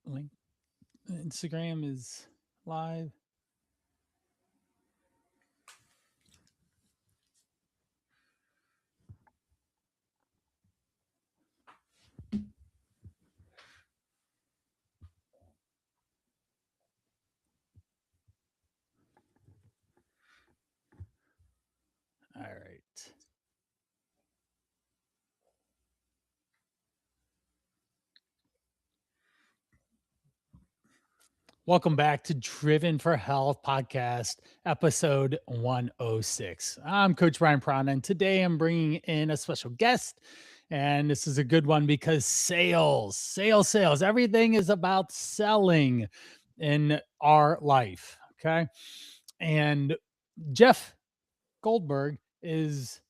Link. Instagram is live. All right. Welcome back to Driven for Health podcast, episode 106. I'm Coach Brian Prana, and today I'm bringing in a special guest. And this is a good one because sales, everything is about selling in our life. Okay. And Jeff Goldberg is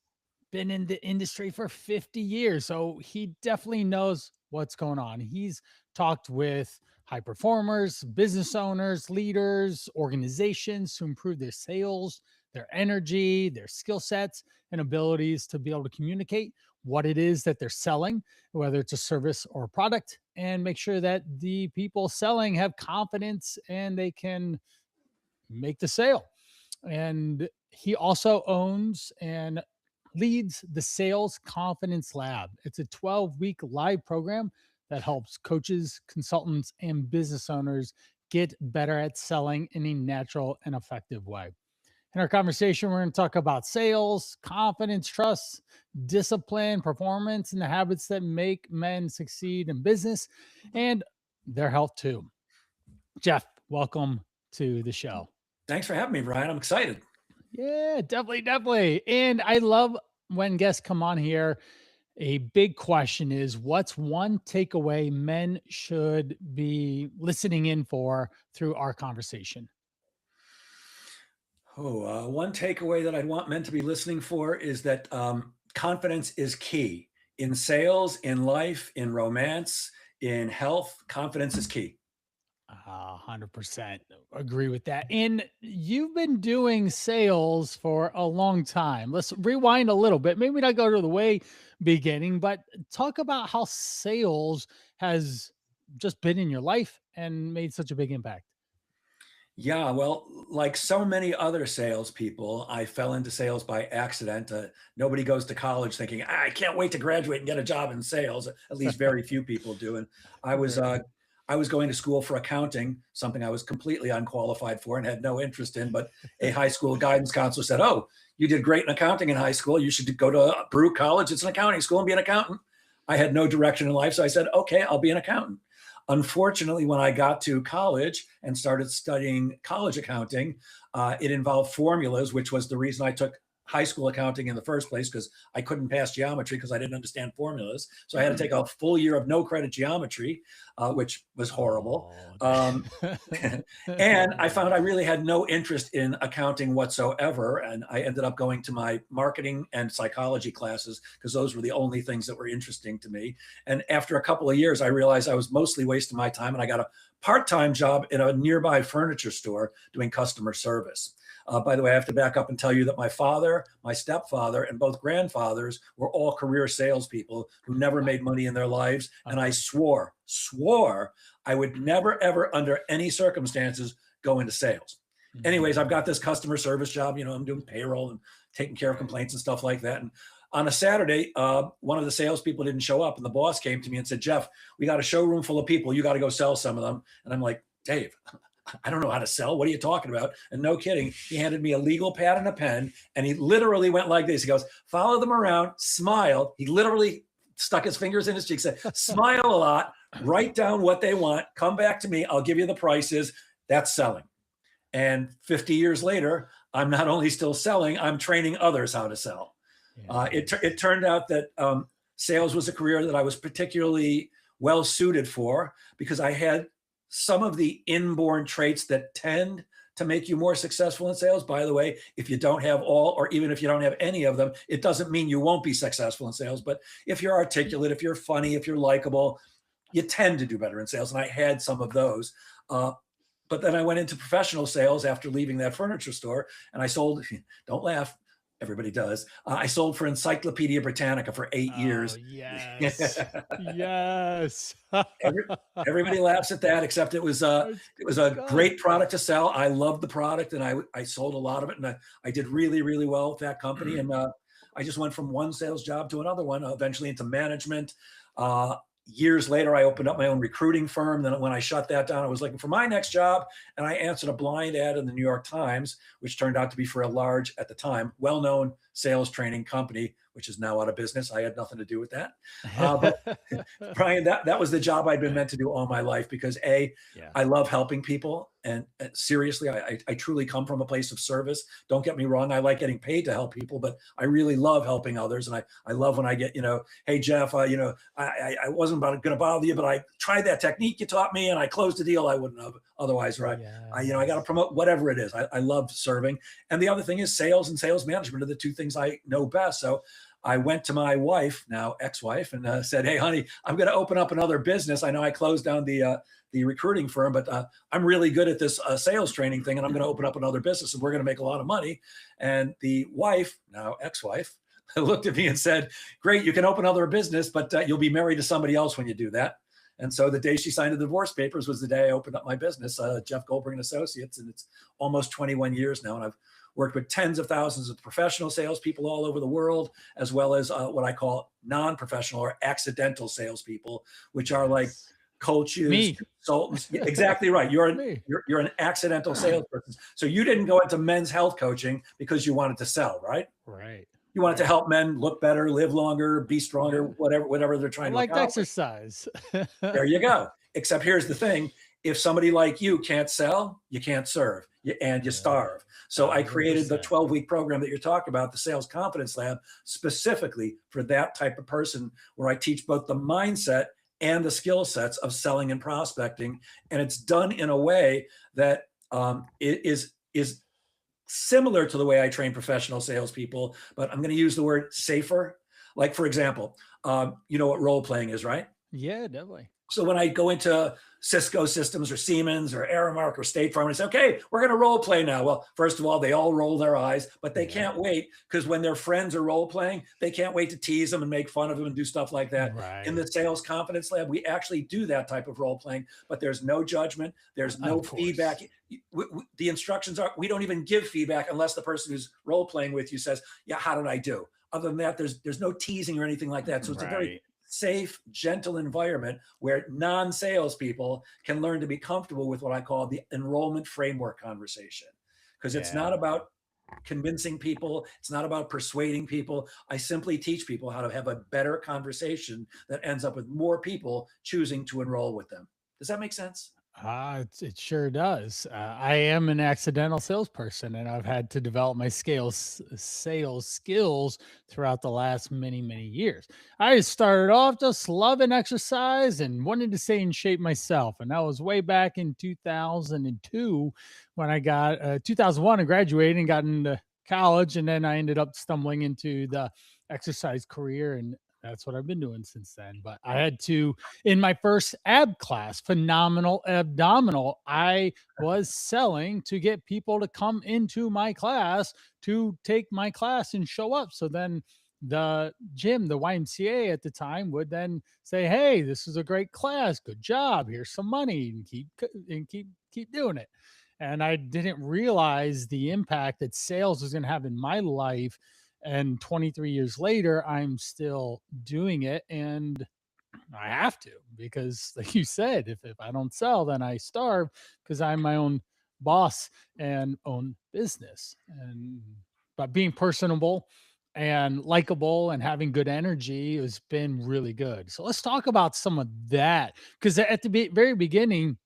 been in the industry for 50 years. So he definitely knows what's going on. He's talked with high performers, business owners, leaders, organizations to improve their sales, their energy, their skill sets, and abilities to be able to communicate what it is that they're selling, whether it's a service or a product, and make sure that the people selling have confidence and they can make the sale. And he also owns and leads the Sales Confidence Lab. It's a 12-week live program that helps coaches, consultants, and business owners get better at selling in a natural and effective way. In our conversation, we're going to talk about sales, confidence, trust, discipline, performance, and the habits that make men succeed in business and their health too. Jeff, welcome to the show. Thanks for having me, Brian. I'm excited. Yeah, definitely. And I love when guests come on here. A big question is what's one takeaway men should be listening in for through our conversation? One takeaway that I'd want men to be listening for is that confidence is key in sales, in life, in romance, in health. Confidence is key. 100% agree with that. And you've been doing sales for a long time. Let's rewind a little bit. Maybe not go to the way beginning, but talk about how sales has just been in your life and made such a big impact. Yeah, well, like so many other salespeople, I fell into sales by accident. Nobody goes to college thinking, I can't wait to graduate and get a job in sales. At least very few people do. And I was Right. I was going to school for accounting, something I was completely unqualified for and had no interest in. But a high school guidance counselor said, "Oh, you did great in accounting in high school. You should go to Baruch College. It's an accounting school and be an accountant." I had no direction in life, so I said, "Okay, I'll be an accountant." Unfortunately, when I got to college and started studying college accounting, it involved formulas, which was the reason I took high school accounting in the first place because I couldn't pass geometry because I didn't understand formulas. So I had to take a full year of no credit geometry, which was horrible. Oh, Um, and I found I really had no interest in accounting whatsoever. And I ended up going to my marketing and psychology classes because those were the only things that were interesting to me. And after a couple of years, I realized I was mostly wasting my time and I got a part-time job in a nearby furniture store doing customer service. By the way, I have to back up and tell you that my father, my stepfather, and both grandfathers were all career salespeople who never made money in their lives. And I swore I would never, ever, under any circumstances, go into sales. Anyways, I've got this customer service job. I'm doing payroll and taking care of complaints and stuff like that. And on a Saturday, one of the salespeople didn't show up, and the boss came to me and said, "Jeff, we got a showroom full of people. You got to go sell some of them." And I'm like, "Dave, I don't know how to sell. What are you talking about?" And no kidding, he handed me a legal pad and a pen, and he literally went like this. He goes, "Follow them around, smile." He literally stuck his fingers in his cheeks, said, "Smile a lot, write down what they want, come back to me. I'll give you the prices." That's selling. And 50 years later, I'm not only still selling, I'm training others how to sell. It turned out that sales was a career that I was particularly well suited for because I had some of the inborn traits that tend to make you more successful in sales. By the way, if you don't have all, or even if you don't have any of them, it doesn't mean you won't be successful in sales. But if you're articulate, if you're funny, if you're likable, you tend to do better in sales. And I had some of those. But then I went into professional sales after leaving that furniture store and I sold, don't laugh, Everybody does. I sold for Encyclopedia Britannica for 8 years. Oh, yes. Yes. Every, everybody laughs at that, except It's it was it's a good. great product to sell. I loved the product, and I sold a lot of it, and I did really really well with that company. And I just went from one sales job to another one, eventually into management. Uh, Years later, I opened up my own recruiting firm. Then when I shut that down, I was looking for my next job, and I answered a blind ad in the New York Times, which turned out to be for a large, at the time, well-known sales training company, which is now out of business. I had nothing to do with that. But Brian, that was the job I'd been meant to do all my life because Yeah. I love helping people, and seriously, I truly come from a place of service. Don't get me wrong, I like getting paid to help people, but I really love helping others, and I love when I get, hey Jeff, I wasn't going to bother you, but I tried that technique you taught me, and I closed a deal I wouldn't have otherwise, or I got to Yes. promote whatever it is. I love serving, and the other thing is sales and sales management are the two things I know best. So I went to my wife, now ex-wife, and said, "Hey, honey, I'm going to open up another business. I know I closed down the recruiting firm, but I'm really good at this sales training thing, and I'm going to open up another business, and we're going to make a lot of money." And the wife, now ex-wife, looked at me and said, "Great, you can open another business, but you'll be married to somebody else when you do that." And so the day she signed the divorce papers was the day I opened up my business, Jeff Goldberg and Associates, and it's almost 21 years now, and I've worked with tens of thousands of professional salespeople all over the world, as well as what I call non-professional or accidental salespeople, which are like Yes. coaches, Me. consultants. Yeah, exactly right. You're an Me. you're an accidental salesperson. So you didn't go into men's health coaching because you wanted to sell, right? Right. You wanted to Right. help men look better, live longer, be stronger, Yeah. whatever they're I trying to liked accomplish. exercise. There you go. Except here's the thing. If somebody like you can't sell, you can't serve, and you Yeah. starve. So I created the 100%. 12-week program that you're talking about, the Sales Confidence Lab, specifically for that type of person, where I teach both the mindset and the skill sets of selling and prospecting. And it's done in a way that is similar to the way I train professional salespeople, but I'm going to use the word safer. Like, for example, you know what role playing is, right? Yeah, definitely. So when I go into Cisco Systems or Siemens or Aramark or State Farm and say, "Okay, we're going to role play now." Well, first of all, they all roll their eyes, but they Yep. can't wait, because when their friends are role playing, they can't wait to tease them and make fun of them and do stuff like that. In Right. the Sales Confidence Lab, we actually do that type of role playing, but there's no judgment. There's no Of feedback. course. The instructions are, we don't even give feedback unless the person who's role playing with you says, "Yeah, how did I do?" Other than that, there's no teasing or anything like that. So it's a very Right. safe, gentle environment where non-salespeople can learn to be comfortable with what I call the enrollment framework conversation. Because it's not Yeah. about convincing people, it's not about persuading people. I simply teach people how to have a better conversation that ends up with more people choosing to enroll with them. Does that make sense? It sure does. I am an accidental salesperson, and I've had to develop my sales skills throughout the last many, many years. I started off just loving exercise and wanted to stay in shape myself, and that was way back in 2002 when I got 2001. I graduated and got into college, and then I ended up stumbling into the exercise career, and that's what I've been doing since then. But I had to, in my first ab class, phenomenal abdominal, I was selling to get people to come into my class to take my class and show up. So then the gym, the YMCA at the time, would then say, "Hey, this is a great class. Good job. Here's some money, and keep doing it." And I didn't realize the impact that sales was going to have in my life. And 23 years later, I'm still doing it. And I have to, because like you said, if I don't sell, then I starve, because I'm my own boss and own business. And but being personable and likable and having good energy has been really good. So let's talk about some of that, because at the very beginning,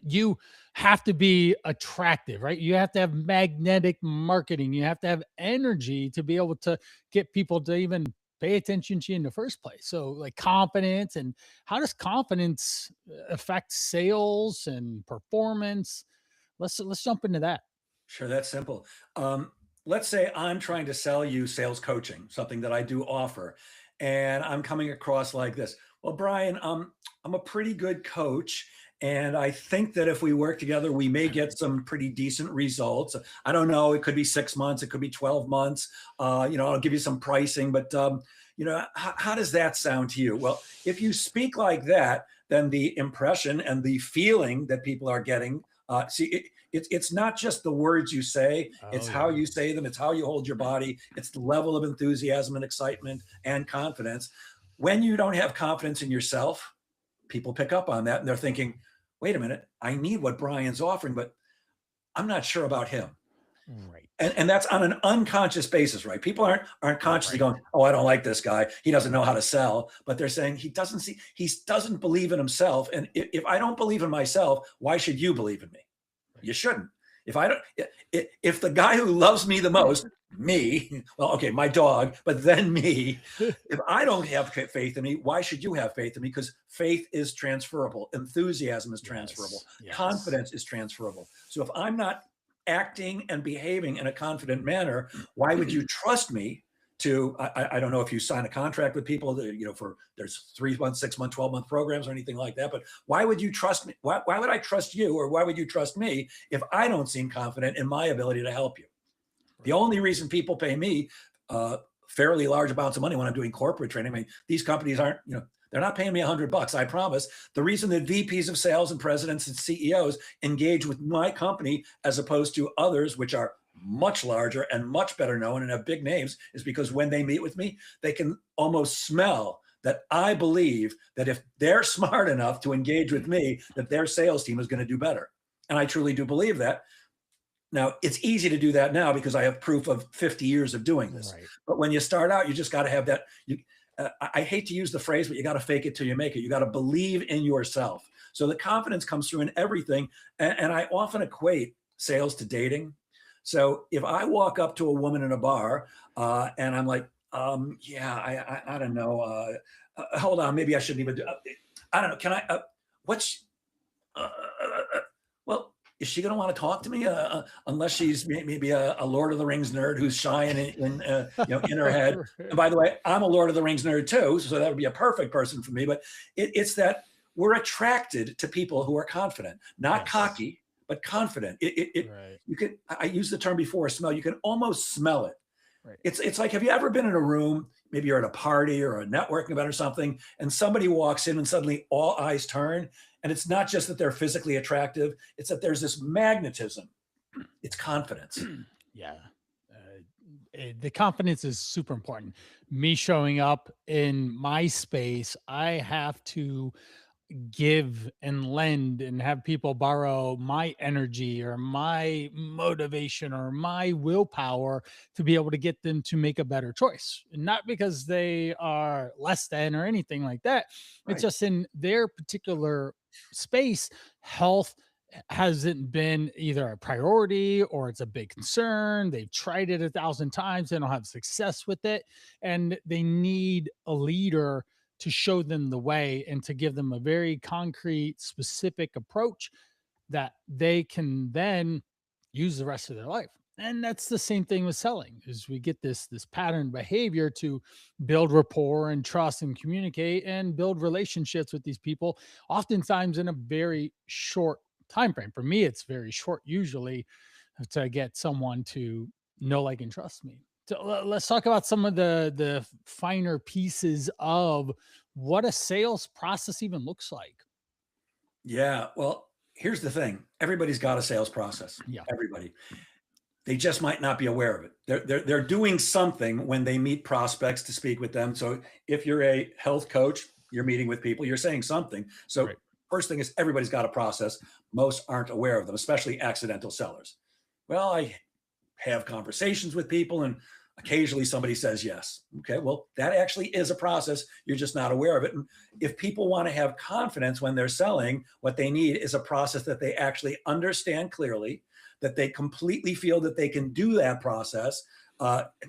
you have to be attractive, right? You have to have magnetic marketing. You have to have energy to be able to get people to even pay attention to you in the first place. So, like confidence, and how does confidence affect sales and performance? Let's jump into that. Sure, that's simple. Let's say I'm trying to sell you sales coaching, something that I do offer, and I'm coming across like this. "Well, Brian, I'm a pretty good coach, And I think that if we work together, we may get some pretty decent results. I don't know. It could be 6 months. It could be 12 months. I'll give you some pricing, but how does that sound to you? Well, if you speak like that, then the impression and the feeling that people are getting, it's not just the words you say, Oh it's how yeah. you say them, it's how you hold your body, it's the level of enthusiasm and excitement and confidence. When you don't have confidence in yourself, people pick up on that and they're thinking, wait a minute, I need what Brian's offering, but I'm not sure about him. And, Right. and that's on an unconscious basis, right? People aren't consciously Right. going, "Oh, I don't like this guy. He doesn't know how to sell." But they're saying he doesn't believe in himself. And if I don't believe in myself, why should you believe in me? Right. You shouldn't. If I don't, if the guy who loves me the most, me, well, okay, my dog, but then me, if I don't have faith in me, why should you have faith in me? Because faith is transferable, enthusiasm is transferable, Yes. Yes. confidence is transferable. So if I'm not acting and behaving in a confident manner, why would you trust me to? I don't know if you sign a contract with people that, for there's 3 month, 6 month, 12-month programs or anything like that, but why would you trust me? Why would I trust you, or why would you trust me if I don't seem confident in my ability to help you? The Right. only reason people pay me uh, fairly large amounts of money when I'm doing corporate training, I mean, these companies aren't, they're not paying me $100, I promise. The reason that VPs of sales and presidents and CEOs engage with my company as opposed to others, which are much larger and much better known and have big names, is because when they meet with me, they can almost smell that I believe that if they're smart enough to engage with me, that their sales team is going to do better. And I truly do believe that. Now, it's easy to do that now because I have proof of 50 years of doing this. Right. But when you start out, you just got to have that. I hate to use the phrase, but you got to fake it till you make it. You got to believe in yourself. So the confidence comes through in everything. And I often equate sales to dating. So if I walk up to a woman in a bar and I'm like, yeah, I don't know. Hold on, maybe I shouldn't even do. I don't know. Can I? What's? Well, is she going to want to talk to me unless she's maybe a Lord of the Rings nerd who's shy in her head? And by the way, I'm a Lord of the Rings nerd too, so that would be a perfect person for me. But it's that we're attracted to people who are confident, not Yes. cocky, but confident. Right. You can. I used the term before, smell. You can almost smell it. Right. It's like, have you ever been in a room, maybe you're at a party or a networking event or something, and somebody walks in and suddenly all eyes turn, and it's not just that they're physically attractive, it's that there's this magnetism. It's confidence. Yeah. The confidence is super important. Me showing up in my space, I have to give and lend and have people borrow my energy or my motivation or my willpower to be able to get them to make a better choice. Not because they are less than or anything like that. It's Right. just in their particular space, health hasn't been either a priority or it's a big concern. They've tried it 1,000 times, they don't have success with it, and they need a leader to show them the way and to give them a very concrete, specific approach that they can then use the rest of their life. And that's the same thing with selling is we get this pattern behavior to build rapport and trust and communicate and build relationships with these people, oftentimes in a very short time frame. For me, it's very short usually to get someone to know, like, and trust me. So let's talk about some of the finer pieces of what a sales process even looks like. Yeah. Well, here's the thing. Everybody's got a sales process. Yeah. Everybody. They just might not be aware of it. They're doing something when they meet prospects to speak with them. So if you're a health coach, you're meeting with people, you're saying something. So Right. first thing is everybody's got a process. Most aren't aware of them, especially accidental sellers. Well, I have conversations with people and occasionally somebody says yes. Okay, well, that actually is a process. You're just not aware of it. And if people want to have confidence when they're selling, what they need is a process that they actually understand clearly, that they completely feel that they can do that process.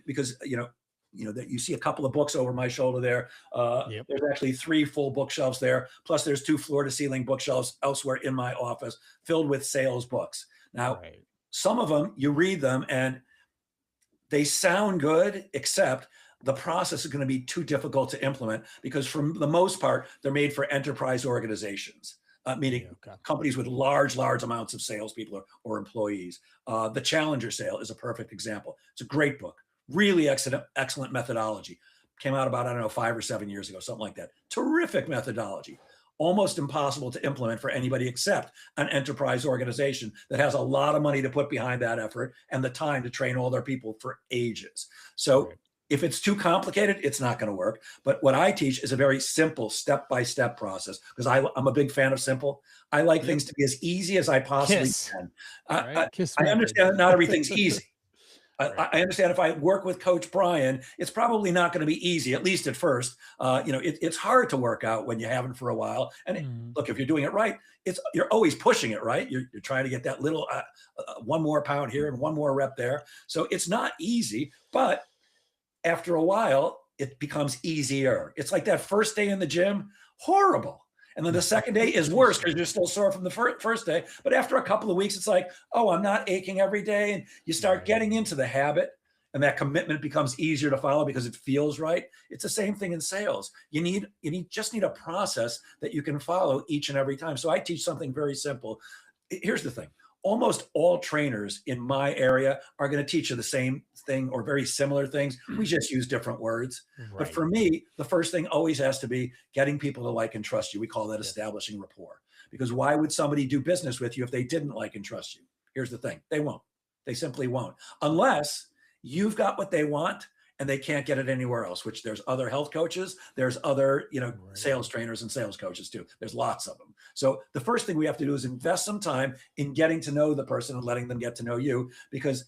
Because that you see a couple of books over my shoulder there. Yep. There's actually 3 full bookshelves there. Plus, there's 2 floor to ceiling bookshelves elsewhere in my office filled with sales books. Now, Right. some of them you read them and they sound good, except the process is going to be too difficult to implement because, for the most part, they're made for enterprise organizations. meaning Yeah, okay. companies with large, large amounts of salespeople or employees. The Challenger Sale is a perfect example. It's a great book, really excellent methodology. Came out about, I don't know, 5 or 7 years ago, something like that. Terrific methodology. Almost impossible to implement for anybody except an enterprise organization that has a lot of money to put behind that effort and the time to train all their people for ages. So Right. if it's too complicated, it's not going to work. But what I teach is a very simple step-by-step process because I'm a big fan of simple. I like Yep. things to be as easy as I possibly KISS, can. right? KISS I method. understand that not everything's easy. Right. I understand if I work with Coach Brian, it's probably not going to be easy, at least at first. It's hard to work out when you haven't for a while. And Mhm. look, if you're doing it right, you're always pushing it, right? You're trying to get that little one more pound here and one more rep there. So it's not easy, but after a while, it becomes easier. It's like that first day in the gym, horrible. And then the second day is worse because you're still sore from the first day. But after a couple of weeks, it's like, oh, I'm not aching every day. And you start Right. getting into the habit, and that commitment becomes easier to follow because it feels right. It's the same thing in sales. Just need a process that you can follow each and every time. So I teach something very simple. Here's the thing. Almost all trainers in my area are going to teach you the same thing or very similar things. We just use different words. But Right. for me, the first thing always has to be getting people to like and trust you. We call that Yes. establishing rapport. Because why would somebody do business with you if they didn't like and trust you? Here's the thing, they won't. They simply won't. Unless you've got what they want and they can't get it anywhere else, which there's other health coaches, there's other, Right. sales trainers and sales coaches too. There's lots of them. So the first thing we have to do is invest some time in getting to know the person and letting them get to know you, because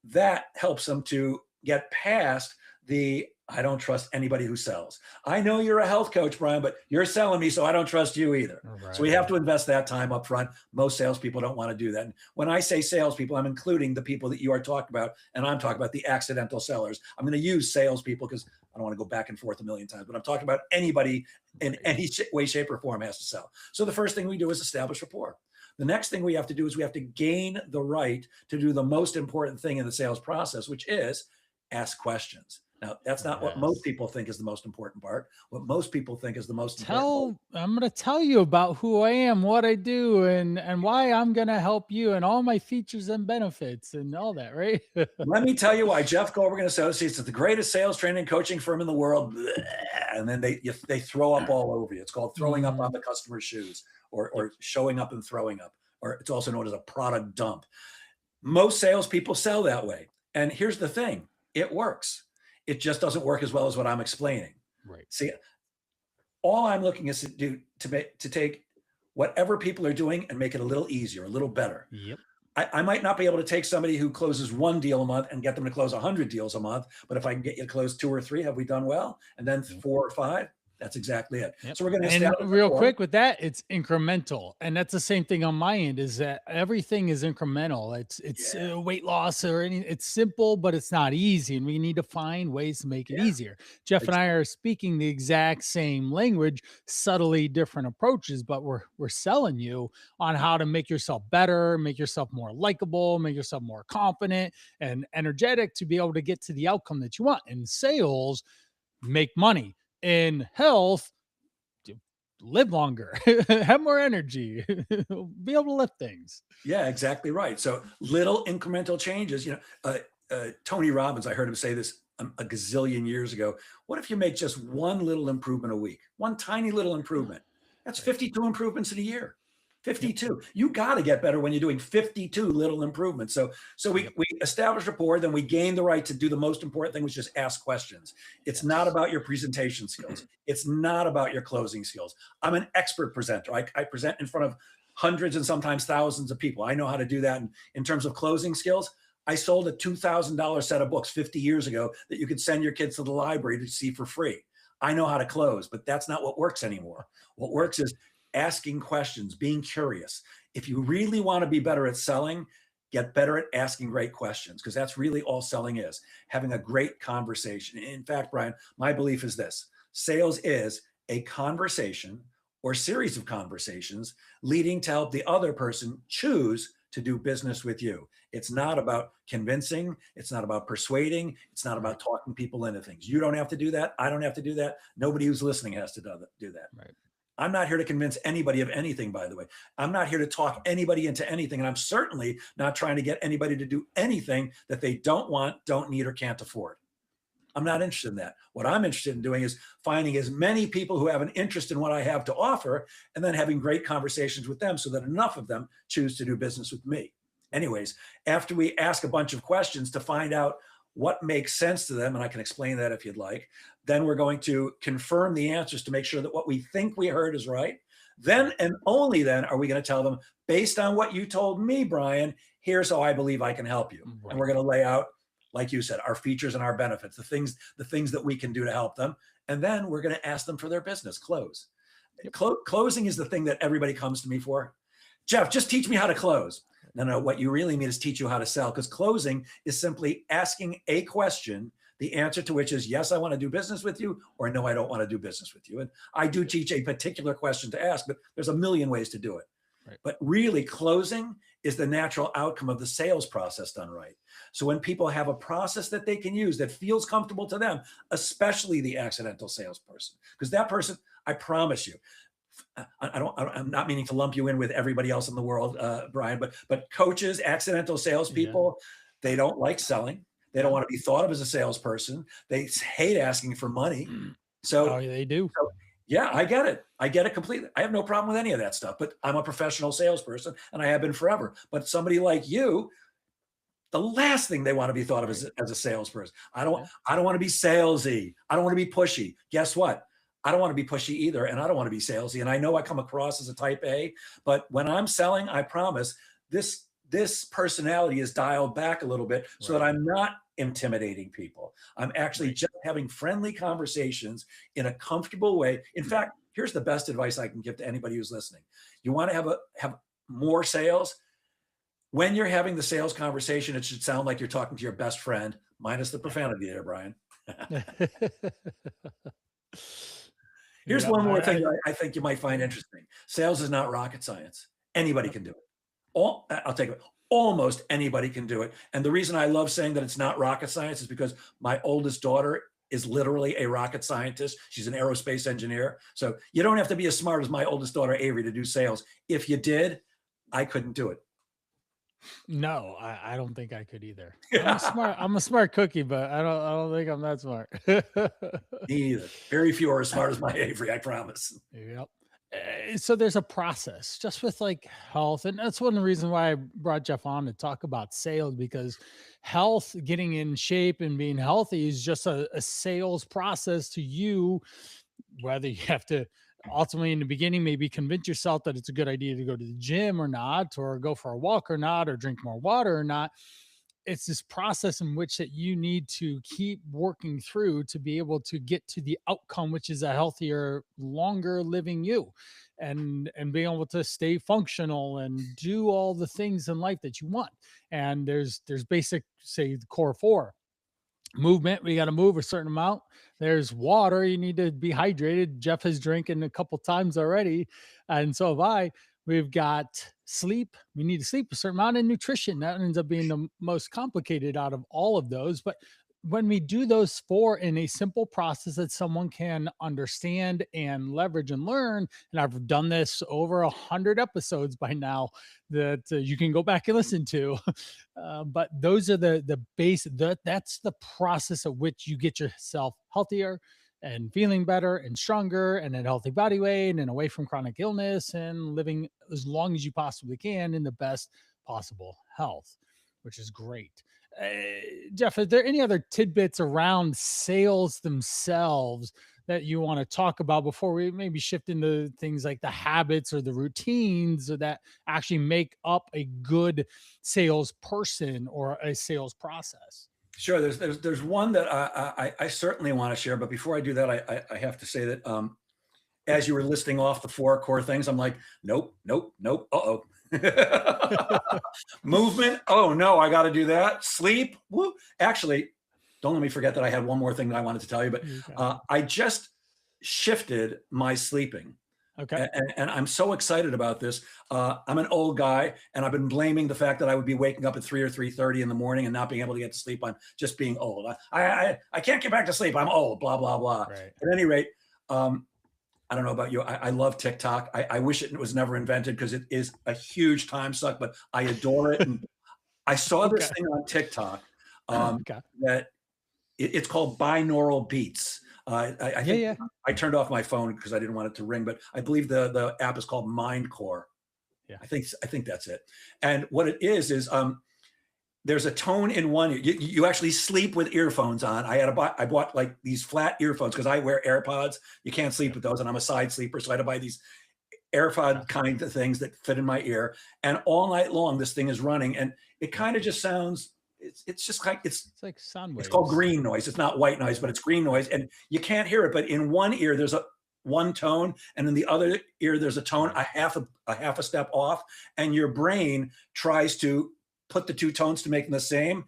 that helps them to get past the I don't trust anybody who sells. I know you're a health coach, Brian, but you're selling me, so I don't trust you either. So we have Right. to invest that time up front. Most salespeople don't want to do that. And when I say salespeople, I'm including the people that you are talking about, and I'm talking about the accidental sellers. I'm going to use salespeople because I don't want to go back and forth a million times, but I'm talking about anybody in Right. any way, shape, or form has to sell. So the first thing we do is establish rapport. The next thing we have to do is we have to gain the right to do the most important thing in the sales process, which is ask questions. Now, that's not what most Yes. people think is the most important part. What most people think is the most important part. I'm going to tell you about who I am, what I do, and why I'm going to help you, and all my features and benefits and all that, right? Let me tell you why Jeff Goldberg and Associates is the greatest sales training and coaching firm in the world. And then they throw up all over you. It's called throwing up on Mhm. the customer's shoes, Yep. or showing up and throwing up, or it's also known as a product dump. Most salespeople sell that way. And here's the thing, it works. It just doesn't work as well as what I'm explaining. Right. See, all I'm looking is to do to take whatever people are doing and make it a little easier, a little better. Yep. I might not be able to take somebody who closes one deal a month and get them to close 100 deals a month, but if I can get you to close two or three, have we done well? And then Yep. four or five, that's exactly it. Yep. So we're going to And establish real rapport. quick with that, it's incremental. And that's the same thing on my end is that everything is incremental. It's Yeah, weight loss or any it's simple, but it's not easy and we need to find ways to make it yeah, easier. Jeff and I are speaking the exact same language, subtly different approaches, but we're selling you on how to make yourself better, make yourself more likable, make yourself more confident and energetic to be able to get to the outcome that you want. In sales, make money. In health, to live longer, have more energy, be able to lift things. yeah, exactly right. So little incremental changes. Tony Robbins, I heard him say this a gazillion years ago. What if you make just one little improvement a week? One tiny little improvement. That's Right. 52 improvements in a year. Yep. 52. You got to get better when you're doing 52 little improvements. So Yep. we establish rapport, then we gain the right to do the most important thing, which is ask questions. It's not Yes. about your presentation skills. It's not about your closing skills. I'm an expert presenter. I present in front of hundreds and sometimes thousands of people. I know how to do that. And in terms of closing skills, I sold a $2,000 set of books 50 years ago that you could send your kids to the library to see for free. I know how to close, but that's not what works anymore. What Right. works is asking questions, being curious. If you really want to be better at selling, get better at asking great questions, because that's really all selling is, having a great conversation. In fact, Brian, my belief is this: sales is a conversation or series of conversations leading to help the other person choose to do business with you. It's not about convincing. It's not about persuading. It's not Right. about talking people into things. You don't have to do that. I don't have to do that. Nobody who's listening has to do that. Right. I'm not here to convince anybody of anything, by the way. I'm not here to talk anybody into anything. And I'm certainly not trying to get anybody to do anything that they don't want, don't need, or can't afford. I'm not interested in that. What I'm interested in doing is finding as many people who have an interest in what I have to offer and then having great conversations with them so that enough of them choose to do business with me. Anyways, after we ask a bunch of questions to find out what makes sense to them, and I can explain that if you'd like, then we're going to confirm the answers to make sure that what we think we heard is right. Then and only then are we going to tell them, based on what you told me, Brian, here's how I believe I can help you. Right. And we're going to lay out, like you said, our features and our benefits, the things that we can do to help them. And then we're going to ask them for their business, close. Yep. Closing is the thing that everybody comes to me for. Jeff, just teach me how to close. No, what you really mean is teach you how to sell, because closing is simply asking a question, the answer to which is yes, I want to do business with you, or no, I don't want to do business with you. And I do teach a particular question to ask, but there's a million ways to do it. Right. But really, closing is the natural outcome of the sales process done right. So when people have a process that they can use that feels comfortable to them, especially the accidental salesperson, because that person, I promise you, I'm not meaning to lump you in with everybody else in the world, Brian, but coaches, accidental salespeople, they don't like selling. They don't want to be thought of as a salesperson. They hate asking for money. So they do. So, yeah, I get it. I get it completely. I have no problem with any of that stuff, but I'm a professional salesperson and I have been forever. But somebody like you, the last thing they want to be thought of as a salesperson. I don't want to be salesy. I don't want to be pushy. Guess what? I don't want to be pushy either. And I don't want to be salesy. And I know I come across as a type A, but when I'm selling, I promise this personality is dialed back a little bit so that I'm not intimidating people. I'm actually just having friendly conversations in a comfortable way. In fact, here's the best advice I can give to anybody who's listening. You want to have more sales? When you're having the sales conversation, it should sound like you're talking to your best friend, minus the profanity there, Brian. Here's one more thing I think you might find interesting. Sales is not rocket science. Anybody can do it. I'll take it. Almost anybody can do it. And the reason I love saying that it's not rocket science is because my oldest daughter is literally a rocket scientist. She's an aerospace engineer. So you don't have to be as smart as my oldest daughter, Avery, to do sales. If you did, I couldn't do it. No, I don't think I could either. I'm a smart cookie, but I don't think I'm that smart. Me either. Very few are as smart as my Avery, I promise. Yep. So there's a process just with like health. And that's one of the reasons why I brought Jeff on to talk about sales, because health, getting in shape and being healthy is just a sales process to you, whether you have to ultimately in the beginning maybe convince yourself that it's a good idea to go to the gym or not, or go for a walk or not, or drink more water or not. It's this process in which that you need to keep working through to be able to get to the outcome, which is a healthier, longer living you, and being able to stay functional and do all the things in life that you want. And there's basic, say, the core four. Movement, we got to move a certain amount. There's water, you need to be hydrated. Jeff has drinking a couple times already, and so have I. We've got sleep, we need to sleep a certain amount, and nutrition. That ends up being the most complicated out of all of those. But when we do those four in a simple process that someone can understand and leverage and learn, and I've done this over 100 episodes by now that you can go back and listen to. But those are the base. That's the process of which you get yourself healthier and feeling better and stronger and a healthy body weight and away from chronic illness and living as long as you possibly can in the best possible health, which is great. Jeff, are there any other tidbits around sales themselves that you want to talk about before we maybe shift into things like the habits or the routines that actually make up a good salesperson or a sales process? Sure. There's one that I certainly want to share, but before I do that, I have to say that as you were listing off the four core things, I'm like, nope. Uh-oh. Movement. Oh no, I got to do that. Sleep. Woo. Actually, don't let me forget that I had one more thing that I wanted to tell you, but I just shifted my sleeping. Okay. And I'm so excited about this. I'm an old guy, and I've been blaming the fact that I would be waking up at 3 or 3:30 in the morning and not being able to get to sleep on just being old. I can't get back to sleep. I'm old, blah, blah, blah. Right. At any rate, I don't know about you. I love TikTok. I wish it was never invented because it is a huge time suck, but I adore it. And I saw this Okay. thing on TikTok Okay. that it's called binaural beats. I Yeah, think yeah. I turned off my phone because I didn't want it to ring, but I believe the app is called Mindcore. Yeah. I think that's it. And what it is there's a tone in one ear. You actually sleep with earphones on. I bought like these flat earphones because I wear AirPods. You can't sleep Yeah. with those, and I'm a side sleeper, so I had to buy these Okay. AirPod kind of things that fit in my ear. And all night long, this thing is running, and it kind of just sounds. It's just like It's like sound it's called waves. green noise. It's not white noise, Yeah. but it's green noise, and you can't hear it. But in one ear, there's a one tone, and in the other ear, there's a tone Right. a half a step off, and your brain tries to put the two tones to make them the same.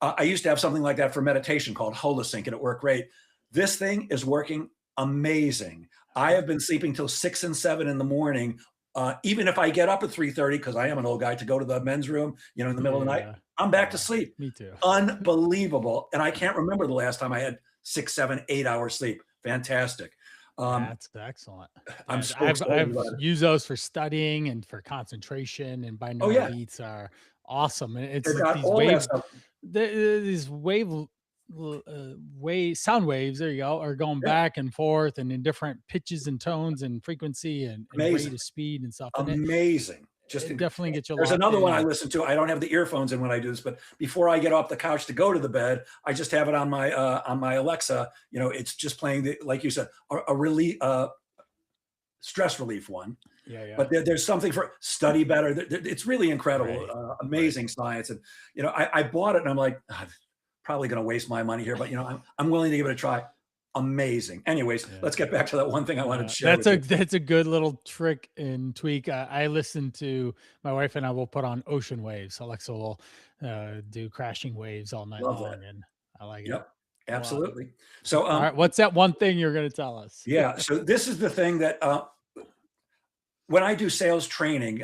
I used to have something like that for meditation called Holosync, and it worked great. This thing is working amazing. I Okay. have been sleeping till 6 and 7 in the morning. Even if I get up at 3:30, because I am an old guy, to go to the men's room, in the middle of the night, Yeah. I'm back to Yeah. sleep. Me too. Unbelievable. And I can't remember the last time I had 6, 7, 8 hours sleep. Fantastic. Um, That's excellent. I'm Yeah, so excited I've about it. used those for studying and for concentration, and Oh, binaural yeah. beats are awesome. And it's They've like got all that stuff. these wave sound waves. There you go, are going Yeah, back and forth and in different pitches and tones and frequency and rate amazing. of speed and stuff. And Amazing. Just it in definitely gets you There's locked another one in. I And listen to. I don't have the earphones in when I do this, but before I get off the couch to go to the bed, I just have it on my Alexa. It's just playing like you said, a relief stress relief one. yeah, yeah, But there's something for study better. It's really incredible, right, right. amazing science. And I bought it, and I'm like, "Ah, probably going to waste my money here, but I'm willing to give it a try. Amazing. Anyways, Yeah. let's get back to that one thing I wanted to share That's with a you. that's a good little trick and tweak. I listen to my wife and I will put on ocean waves. Alexa will do crashing waves all night Love that. long, and I like it Yep, a lot. absolutely. So, All right, what's that one thing you're going to tell us? yeah, so this is the thing that when I do sales training,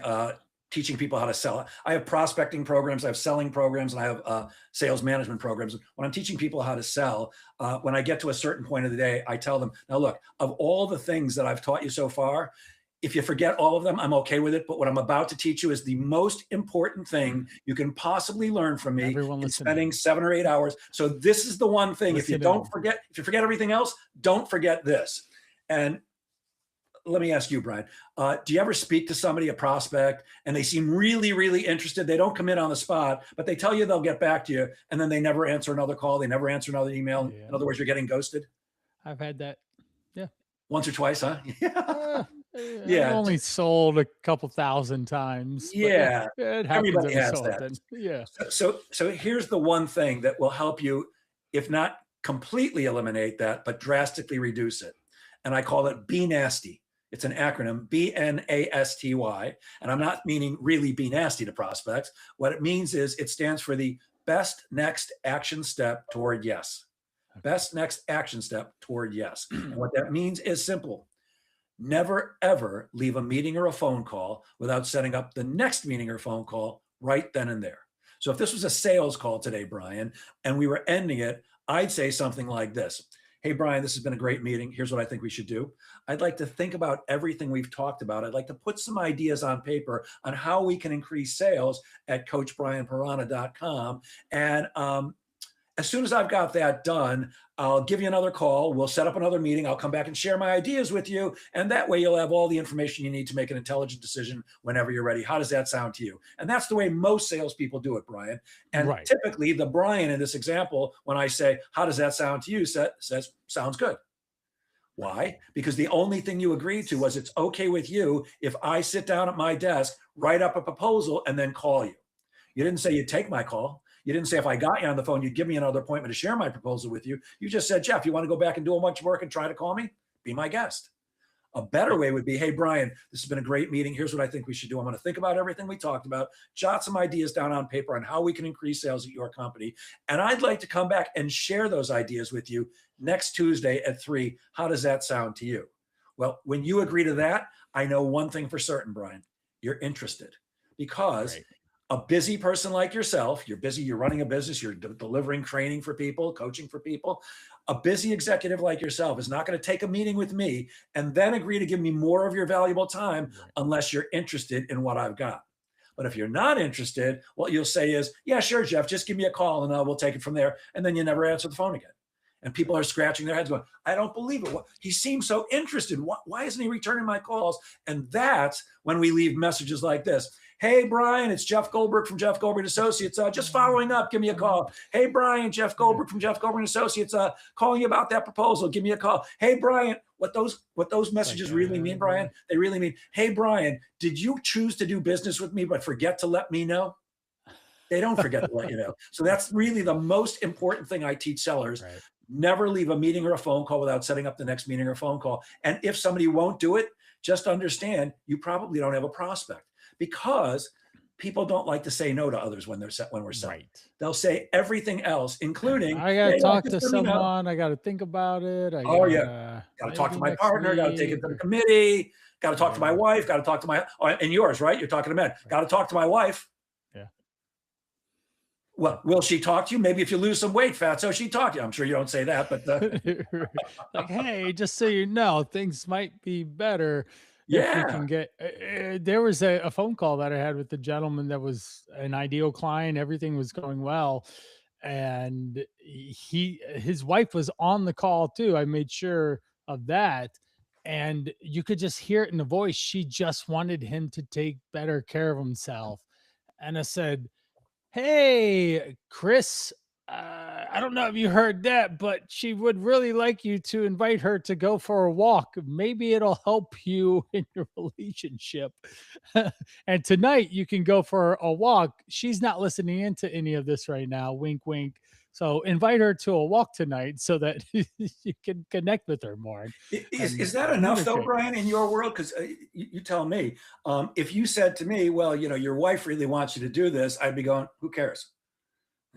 teaching people how to sell, I have prospecting programs, I have selling programs, and I have sales management programs. When I'm teaching people how to sell, when I get to a certain point of the day, I tell them, now look, of all the things that I've taught you so far, if you forget all of them, I'm okay with it. But what I'm about to teach you is the most important thing you can possibly learn from me Everyone in listen spending in. 7 or 8 hours. So this is the one thing. If you Listen don't in. forget, if you forget everything else, don't forget this. And let me ask you, Brian, do you ever speak to somebody, a prospect, and they seem really, really interested? They don't commit on the spot, but they tell you they'll get back to you, and then they never answer another call. They never answer another email. Yeah, In other words, you're getting ghosted I've had that. Yeah. once or twice, huh? Yeah. Uh, I've Yeah. only sold a couple thousand times, but yeah, Yeah. it happens Everybody every has so that. often. Yeah. So here's the one thing that will help you, if not completely eliminate that, but drastically reduce it. And I call it Be Nasty. It's an acronym, BNASTY. And I'm not meaning really be nasty to prospects. What it means is it stands for the best next action step toward yes. Okay. Best next action step toward yes. And what that means is simple. Never, ever leave a meeting or a phone call without setting up the next meeting or phone call right then and there. So if this was a sales call today, Brian, and we were ending it, I'd say something like this. Hey, Brian, this has been a great meeting. Here's what I think we should do. I'd like to think about everything we've talked about. I'd like to put some ideas on paper on how we can increase sales at coachbrianparana.com. And as soon as I've got that done, I'll give you another call. We'll set up another meeting. I'll come back and share my ideas with you. And that way you'll have all the information you need to make an intelligent decision whenever you're ready. How does that sound to you? And that's the way most salespeople do it, Brian. And Right. typically, the Brian in this example, when I say, how does that sound to you, says, sounds good. Why? Because the only thing you agreed to was it's okay with you if I sit down at my desk, write up a proposal, and then call you. You didn't say you'd take my call. You didn't say if I got you on the phone, you'd give me another appointment to share my proposal with you. You just said, Jeff, you want to go back and do a bunch of work and try to call me? Be my guest. A better way would be, hey, Brian, this has been a great meeting. Here's what I think we should do. I'm going to think about everything we talked about, jot some ideas down on paper on how we can increase sales at your company. And I'd like to come back and share those ideas with you next Tuesday at 3. How does that sound to you? Well, when you agree to that, I know one thing for certain, Brian, you're interested because Right. A busy person like yourself, you're busy, you're running a business, you're delivering training for people, coaching for people. A busy executive like yourself is not going to take a meeting with me and then agree to give me more of your valuable time Right. unless you're interested in what I've got. But if you're not interested, what you'll say is, yeah, sure, Jeff, just give me a call and we'll take it from there. And then you never answer the phone again. And people are scratching their heads going, I don't believe it. He seems so interested. Why isn't he returning my calls? And that's when we leave messages like this. Hey, Brian, it's Jeff Goldberg from Jeff Goldberg Associates. Just following up, give me a call. Hey, Brian, Jeff Goldberg from Jeff Goldberg Associates, calling you about that proposal. Give me a call. Hey, Brian, what those messages really mean, Brian? They really mean, hey, Brian, did you choose to do business with me but forget to let me know? They don't forget to let you know. So that's really the most important thing I teach sellers. Right. Never leave a meeting or a phone call without setting up the next meeting or phone call. And if somebody won't do it, just understand you probably don't have a prospect, because people don't like to say no to others when we're selling. Right. They'll say everything else, including, I got to "Hey, talk just to let me know." someone. I got to think about it. Oh, yeah. Got to talk to my partner. Got to take it to the committee. Got to talk to my wife. Got to talk to my, and yours, right? You're talking to men. Got to talk to my wife. Yeah. Well, will she talk to you? Maybe if you lose some weight, Fatso, she talk to you. I'm sure you don't say that, but Like, hey, just so you know, things might be better if we yeah. can get. There was a phone call that I had with the gentleman that was an ideal client. Everything was going well, and his wife was on the call too. I made sure of that, and you could just hear it in the voice. She just wanted him to take better care of himself, and I said, hey, Chris, I don't know if you heard that, but she would really like you to invite her to go for a walk. Maybe it'll help you in your relationship. And tonight you can go for a walk. She's not listening into any of this right now. Wink, wink. So invite her to a walk tonight so that you can connect with her more. Is And that enough though, communicate. Brian, in your world? Because you tell me. If you said to me, well, your wife really wants you to do this, I'd be going, who cares?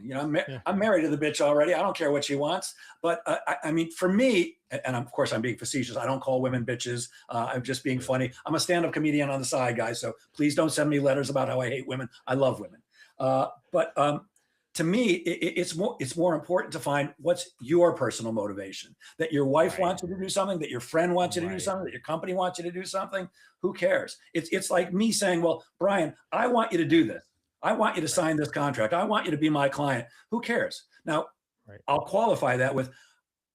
Yeah. I'm married to the bitch already. I don't care what she wants. But I mean, for me, and of course I'm being facetious. I don't call women bitches. I'm just being funny. I'm a stand-up comedian on the side, guys. So please don't send me letters about how I hate women. I love women. But to me, it's more important to find what's your personal motivation. That your wife Right. wants you to do something, that your friend wants you to do Right. something, that your company wants you to do something. Who cares? It's like me saying, well, Brian, I want you to do this. I want you to sign this contract. I want you to be my client. Who cares? Now, Right. I'll qualify that with,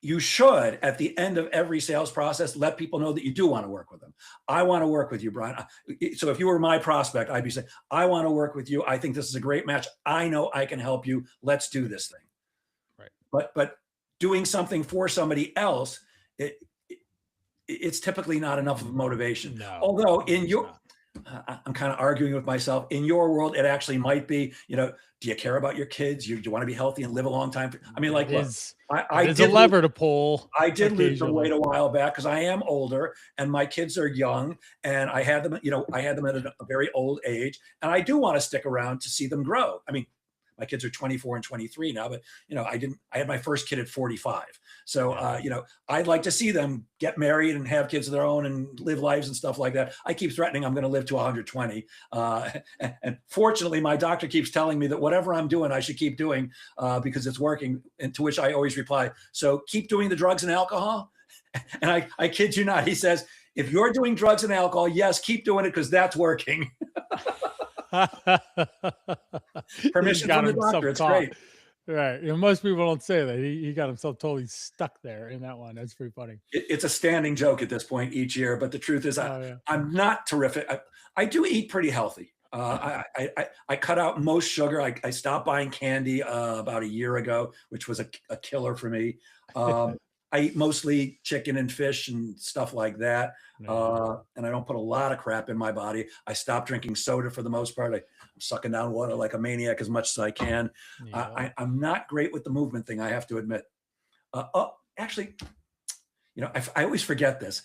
you should, at the end of every sales process, let people know that you do want to work with them. I want to work with you, Brian. So if you were my prospect, I'd be saying, I want to work with you. I think this is a great match. I know I can help you. Let's do this thing. Right. But doing something for somebody else, it's typically not enough of a motivation. No. Although in it's your, not. I'm kind of arguing with myself. In your world, it actually might be, do you care about your kids? Do you want to be healthy and live a long time? I mean, like, It look, is. I It is a did lever to pull I did lose some weight occasionally. a while back because I am older and my kids are young, and I had them, I had them at a very old age, and I do want to stick around to see them grow. I mean, my kids are 24 and 23 now, but I had my first kid at 45. So, I'd like to see them get married and have kids of their own and live lives and stuff like that. I keep threatening I'm going to live to 120. And fortunately, my doctor keeps telling me that whatever I'm doing, I should keep doing because it's working. And to which I always reply, so keep doing the drugs and alcohol. And I kid you not, he says, if you're doing drugs and alcohol, yes, keep doing it because that's working. He's Permission got from the himself doctor. It's caught. great. Right. Most people don't say that. He got himself totally stuck there in that one. That's pretty funny. It's a standing joke at this point each year, but the truth is Oh yeah. I'm not terrific. I do eat pretty healthy. I cut out most sugar. I stopped buying candy about a year ago, which was a killer for me. I eat mostly chicken and fish and stuff like that. Yeah. And I don't put a lot of crap in my body. I stopped drinking soda for the most part. I'm sucking down water like a maniac as much as I can. Yeah. I'm not great with the movement thing, I have to admit. Actually, I always forget this.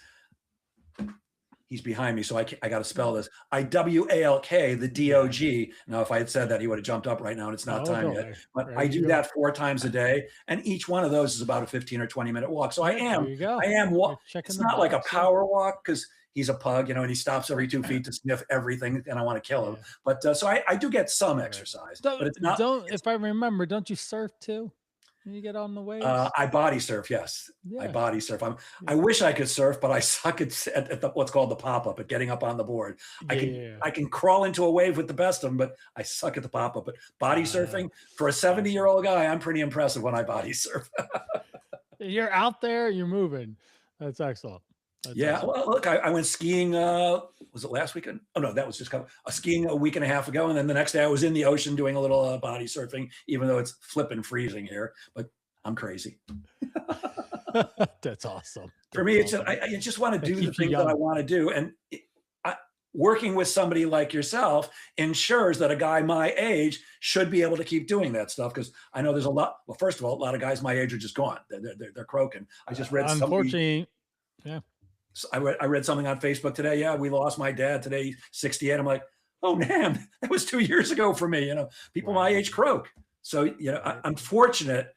He's behind me, so I got to spell this. IWALK, the DOG. Now, if I had said that, he would have jumped up right now, and it's not Oh, time don't yet. worry. But There I you do go. that 4 times a day, and each one of those is about a 15 or 20-minute walk. So I Yeah, there am, you go. I am. You're checking It's the not like a box. Yeah. power walk because he's a pug, and he stops every 2 feet to sniff everything, and I want to kill him. Yeah. But so I do get some Right. exercise, but it's Don't not. don't if I remember, don't you surf too when you get on the waves? I body surf, yes. I Yeah. body surf. I Yeah. wish I could surf, but I suck at what's called the pop up, at getting up on the board. I Yeah. can Yeah. I can crawl into a wave with the best of them, but I suck at the pop up. But body Uh, surfing, for a Gotcha. 70-year-old guy, I'm pretty impressive when I body surf. You're out there, you're moving. That's excellent. That's Yeah, excellent. well, look, I went skiing. Was it last weekend? Oh no, that was just skiing a week and a half ago, and then the next day I was in the ocean doing a little body surfing, even though it's flipping freezing here. But I'm crazy. That's awesome. For That's me, it's just, awesome. I just want to That do the keeps you things that I young. want to do, and I, working with somebody like yourself ensures that a guy my age should be able to keep doing that stuff. Because I know there's a lot. Well, first of all, a lot of guys my age are just gone. They're croaking. I just read somebody. Unfortunately, yeah. I read something on Facebook today. Yeah, we lost my dad today, 68. I'm like, oh man, that was 2 years ago for me. People my Right. age croak. So Right. I'm fortunate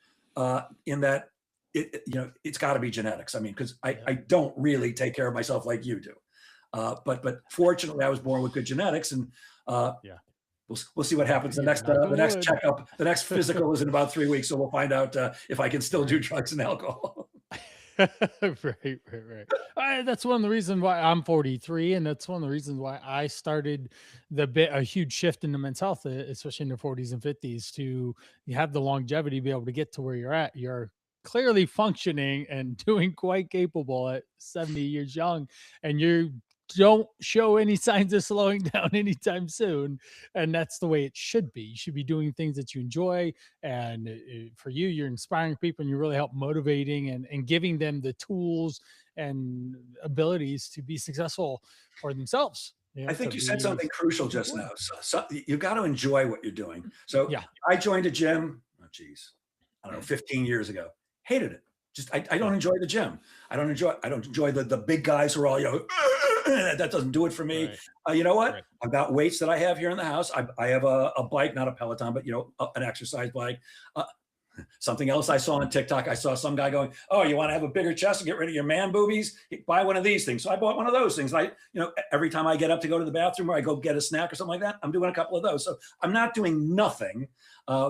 in that it's got to be genetics. I mean, because Yeah. I don't really take care of myself like you do. But fortunately, I was born with good genetics, and uh, Yeah. we'll see what happens. The Yeah. next Knock the on next wood. checkup, the next physical is in about 3 weeks, so we'll find out if I can still do Right. drugs and alcohol. Right. That's one of the reasons why I'm 43, and that's one of the reasons why I started a huge shift into men's health, especially in the 40s and 50s, to you have the longevity, be able to get to where you're at. You're clearly functioning and doing quite capable at 70 years young, and you don't show any signs of slowing down anytime soon. And that's the way it should be. You should be doing things that you enjoy, and for you, you're inspiring people, and you really help motivating and giving them the tools and abilities to be successful for themselves, I to think you said be something crucial just now. employed. So you've got to enjoy what you're doing. So Yeah. I joined a gym, oh geez, I don't know, Mm. 15 years ago. Hated it. Just I don't Yeah. enjoy the gym. I don't enjoy the big guys who are all, that doesn't do it for me. Right. You know what? Right. I've got weights that I have here in the house. I have a bike, not a Peloton, but an exercise bike. Uh, Something else I saw on TikTok, I saw some guy going, "Oh, you want to have a bigger chest and get rid of your man boobies? Buy one of these things." So I bought one of those things. Every time I get up to go to the bathroom or I go get a snack or something like that, I'm doing a couple of those. So I'm not doing nothing,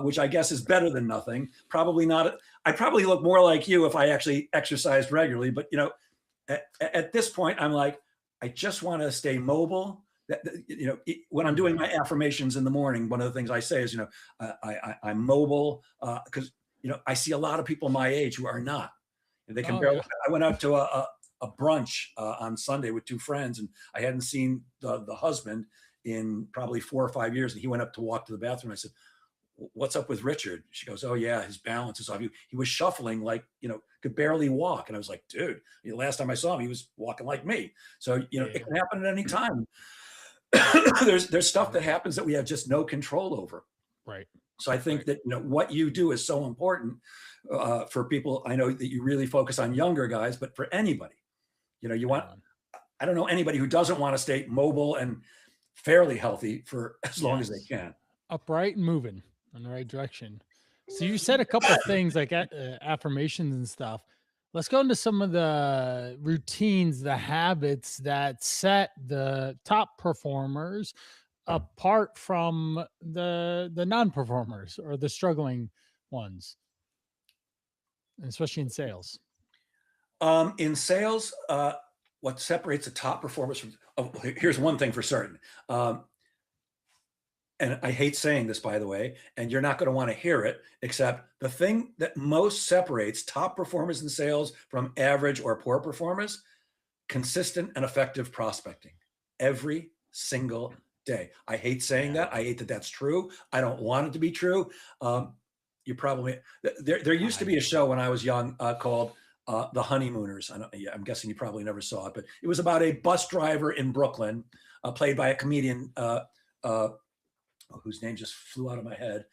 which I guess is better than nothing. Probably not. I probably look more like you if I actually exercised regularly. But at this point, I'm like, I just want to stay mobile. When I'm doing Mhm. my affirmations in the morning, one of the things I say is, I'm mobile, because I see a lot of people my age who are not. And they can Oh barely. yeah. I went out to a brunch on Sunday with two friends, and I hadn't seen the husband in probably 4 or 5 years. And he went up to walk to the bathroom. I said, "What's up with Richard?" She goes, "Oh yeah, his balance is off. He was shuffling like could barely walk." And I was like, "Dude, last time I saw him, he was walking like me." So it Yeah. can happen at any time. There's stuff that happens that we have just no control over. Right. So I think Right. that what you do is so important for people. I know that you really focus on younger guys, but for anybody, you want. Anyone. I don't know anybody who doesn't want to stay mobile and fairly healthy for as long as they Yes. can. Upright and moving in the right direction. So you said a couple things like affirmations and stuff. Let's go into some of the routines, the habits that set the top performers apart from the non-performers or the struggling ones, especially in sales. In sales, what separates the top performers from, oh, here's one thing for certain. And I hate saying this, by the way, and you're not going to want to hear it, except the thing that most separates top performers in sales from average or poor performers: consistent and effective prospecting every single day. I hate saying Yeah. that. I hate that that's true. I don't want it to be true. You probably there used to I be a show when I was young called The Honeymooners. Yeah, I'm guessing you probably never saw it, but it was about a bus driver in Brooklyn, played by a comedian uh, whose name just flew out of my head.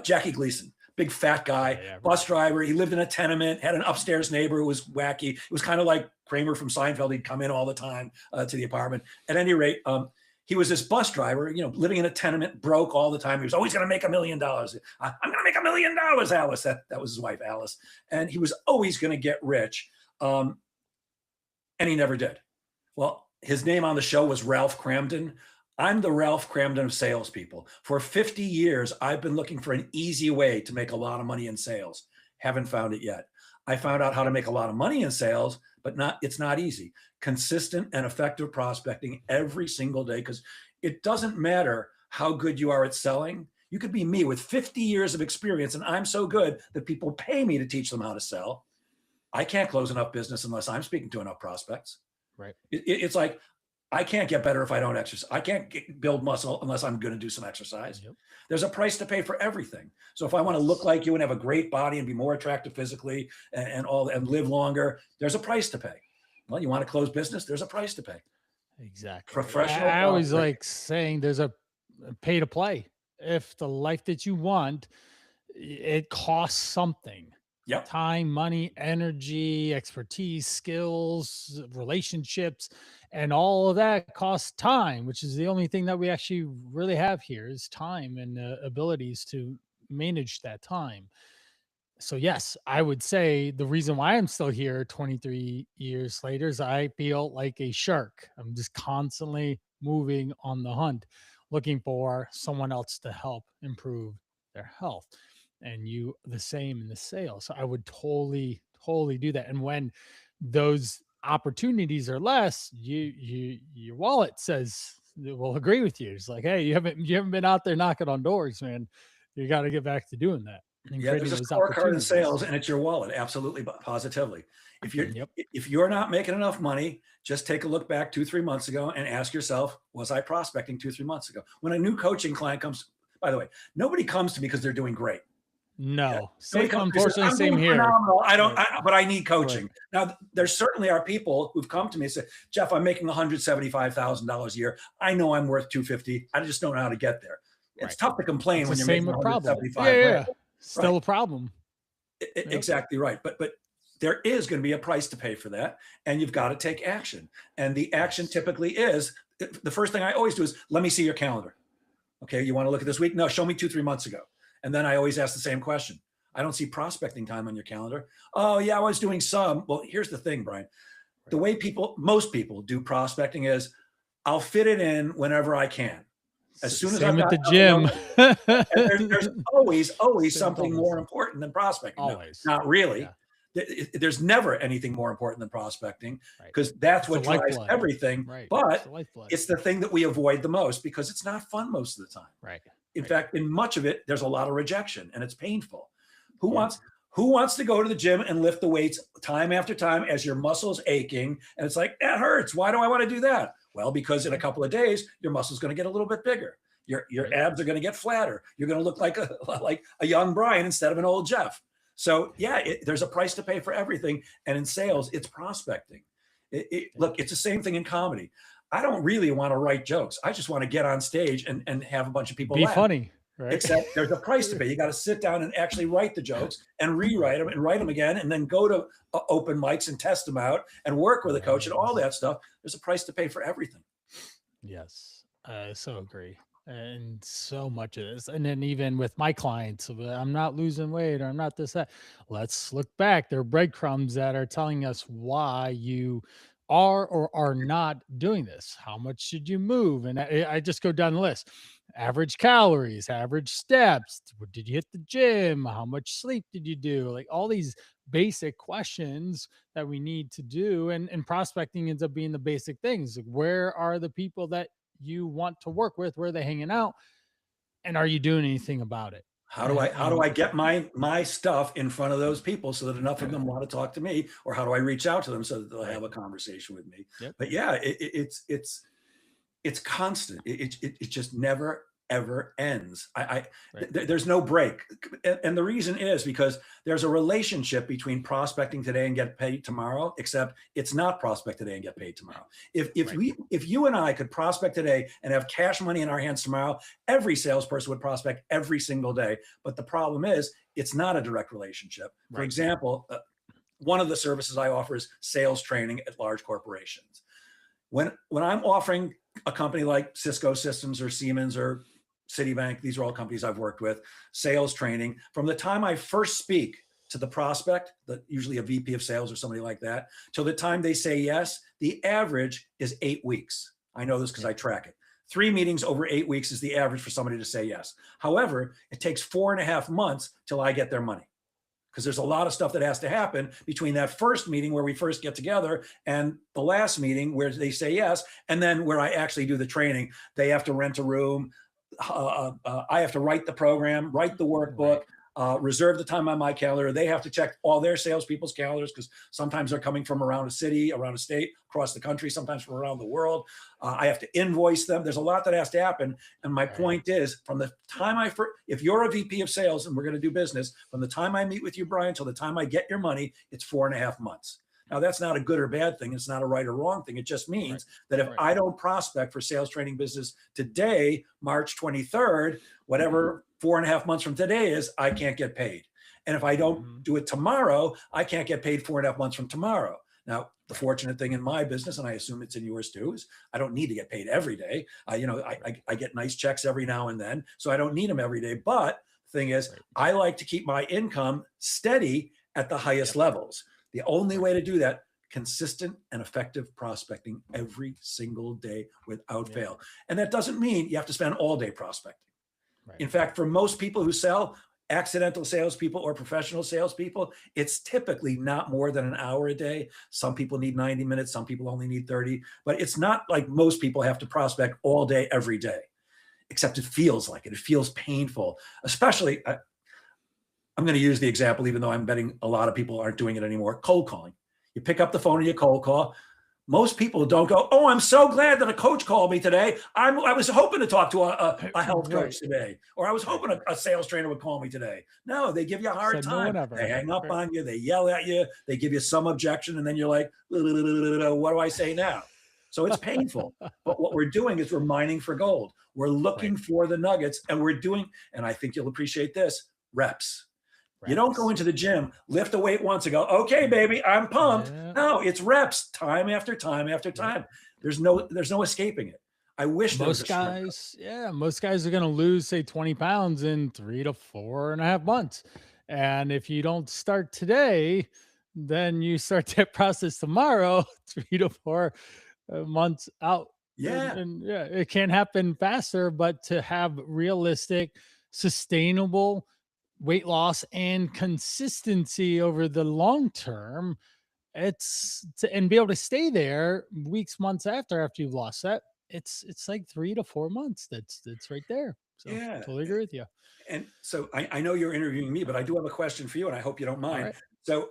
Jackie Gleason, big fat guy, Yeah, yeah. bus driver. He lived in a tenement, had an upstairs neighbor who was wacky. It was kind of like Kramer from Seinfeld. He'd come in all the time to the apartment. At any rate, he was this bus driver, living in a tenement, broke all the time. He was always going to make $1 million. I'm going to make $1 million, Alice. That was his wife, Alice. And he was always going to get rich. And he never did. Well, his name on the show was Ralph Cramden. I'm the Ralph Cramden of salespeople. For 50 years, I've been looking for an easy way to make a lot of money in sales. Haven't found it yet. I found out how to make a lot of money in sales, but it's not easy. Consistent and effective prospecting every single day, because it doesn't matter how good you are at selling. You could be me with 50 years of experience, and I'm so good that people pay me to teach them how to sell. I can't close enough business unless I'm speaking to enough prospects. Right. It's like, I can't get better if I don't exercise. I can't build muscle unless I'm going to do some exercise. Yep. There's a price to pay for everything. So if I want to look like you and have a great body and be more attractive physically and live longer, there's a price to pay. Well, you want to close business? There's a price to pay. Exactly. Professional. I always like saying there's a pay to play. If the life that you want, it costs something. Yep. Time, money, energy, expertise, skills, relationships, and all of that costs time, which is the only thing that we actually really have here is time and abilities to manage that time. So yes, I would say the reason why I'm still here 23 years later is I feel like a shark. I'm just constantly moving on the hunt, looking for someone else to help improve their health. And you the same in the sales. So I would totally do that. And when those opportunities are less, your wallet says will agree with you. It's like, hey, you haven't been out there knocking on doors, man. You got to get back to doing that and Yeah, creating there's a those scorecard in opportunities. sales, and it's your wallet. Absolutely, positively. Yep. If you're not making enough money, just take a look back 2-3 months ago and ask yourself, was I prospecting 2-3 months ago? When a new coaching client comes, by the way, nobody comes to me because they're doing great. No, Nobody comes to me and says, unfortunately, I'm same doing here. phenomenal. Right. But I need coaching. Right. Now, there certainly are people who've come to me and said, Jeff, I'm making $175,000 a year. I know I'm worth 250. I just don't know how to get there. It's Right. tough to complain It's when the you're making same problem. 175 Yeah, grand. still Right. a problem. Yep. Exactly right. But there is going to be a price to pay for that, and you've got to take action. And the action Yes. typically is the first thing I always do is, let me see your calendar. Okay, you want to look at this week? No, show me 2-3 months ago. And then I always ask the same question. I don't see prospecting time on your calendar. Oh yeah, I was doing some. Well, here's the thing, Brian. The way most people do prospecting is, I'll fit it in whenever I can. As soon as Same I've at got the gym. and there's always Same something always. more important than prospecting. No, Always. not really. Yeah. There's never anything more important than prospecting, Right. because that's It's the what drives lifeblood. everything. Right. It's But the lifeblood. it's the thing that we avoid the most because it's not fun most of the time. Right. In Right. fact, in much of it, there's a lot of rejection and it's painful. Who Yeah. wants to go to the gym and lift the weights time after time as your muscles aching? And it's like, that hurts. Why do I want to do that? Well, because in a couple of days, your muscle's going to get a little bit bigger. Your Right. abs are going to get flatter. You're going to look like a young Brian instead of an old Jeff. So yeah, there's a price to pay for everything. And in sales, it's prospecting. Look, it's the same thing in comedy. I don't really want to write jokes. I just want to get on stage and have a bunch of people Be laugh. funny. Right. Except there's a price to pay. You got to sit down and actually write the jokes and rewrite them and write them again, and then go to open mics and test them out and work with a coach and all that stuff. There's a price to pay for everything. Yes, I so agree. And so much of this. And then even with my clients, I'm not losing weight or I'm not this, that. Let's look back. There are breadcrumbs that are telling us why you are or are not doing this. How much should you move? And I just go down the list. Average calories, average steps. Did you hit the gym? How much sleep did you do? Like all these basic questions that we need to do. And prospecting ends up being the basic things. Like where are the people that you want to work with? Where are they hanging out? And are you doing anything about it? How do I get my stuff in front of those people so that enough of them want to talk to me, or how do I reach out to them so that they'll have a conversation with me? Yep. But yeah, it's constant. It just never ever ends. Right. There's no break, and the reason is because there's a relationship between prospecting today and get paid tomorrow. Except it's not prospect today and get paid tomorrow. If you and I could prospect today and have cash money in our hands tomorrow, every salesperson would prospect every single day. But the problem is, it's not a direct relationship. For example, one of the services I offer is sales training at large corporations. When I'm offering a company like Cisco Systems or Siemens or Citibank, these are all companies I've worked with, sales training, from the time I first speak to the prospect, usually a VP of sales or somebody like that, till the time they say yes, the average is 8 weeks. I know this because I track it. 3 meetings over 8 weeks is the average for somebody to say yes. However, it takes 4.5 months till I get their money, because there's a lot of stuff that has to happen between that first meeting where we first get together and the last meeting where they say yes, and then where I actually do the training. They have to rent a room. I have to write the program, write the workbook, reserve the time on my calendar. They have to check all their salespeople's calendars, because sometimes they're coming from around a city, around a state, across the country, sometimes from around the world. I have to invoice them. There's a lot that has to happen. And my point is, from the time if you're a VP of sales and we're going to do business, from the time I meet with you, Brian, till the time I get your money, it's 4.5 months. Now, that's not a good or bad thing. It's not a right or wrong thing. It just means that if I don't prospect for sales training business today, March 23rd, whatever 4.5 months from today is, I can't get paid. And if I don't do it tomorrow, I can't get paid 4.5 months from tomorrow. Now, the fortunate thing in my business, and I assume it's in yours too, is I don't need to get paid every day. I get nice checks every now and then, so I don't need them every day. But the thing is, I like to keep my income steady at the highest levels. The only way to do that, consistent and effective prospecting every single day without fail. And that doesn't mean you have to spend all day prospecting. In fact, for most people who sell, accidental salespeople or professional salespeople, it's typically not more than an hour a day. Some people need 90 minutes. Some people only need 30. But it's not like most people have to prospect all day, every day, except it feels like it. It feels painful, especially, I'm going to use the example, even though I'm betting a lot of people aren't doing it anymore, cold calling. You pick up the phone and you cold call. Most people don't go, oh, I'm so glad that a coach called me today. I was hoping to talk to a health coach today, or I was hoping a sales trainer would call me today. No, they give you a hard time. They hang up on you. They yell at you. They give you some objection. And then you're like, what do I say now? So it's painful. But what we're doing is we're mining for gold. We're looking for the nuggets, and we're doing, and I think you'll appreciate this, reps. You don't go into the gym, lift a weight once and go, okay, baby, I'm pumped. No, it's reps, time after time after time. There's no escaping it. I wish most guys are going to lose, say, 20 pounds in 3 to 4.5 months. And if you don't start today, then you start that process tomorrow, 3 to 4 months out. And it can happen faster, but to have realistic, sustainable weight loss and consistency over the long term, and be able to stay there weeks, months after you've lost that, it's like 3 to 4 months. That's right there. So totally agree with you. And so I know you're interviewing me, but I do have a question for you, and I hope you don't mind. So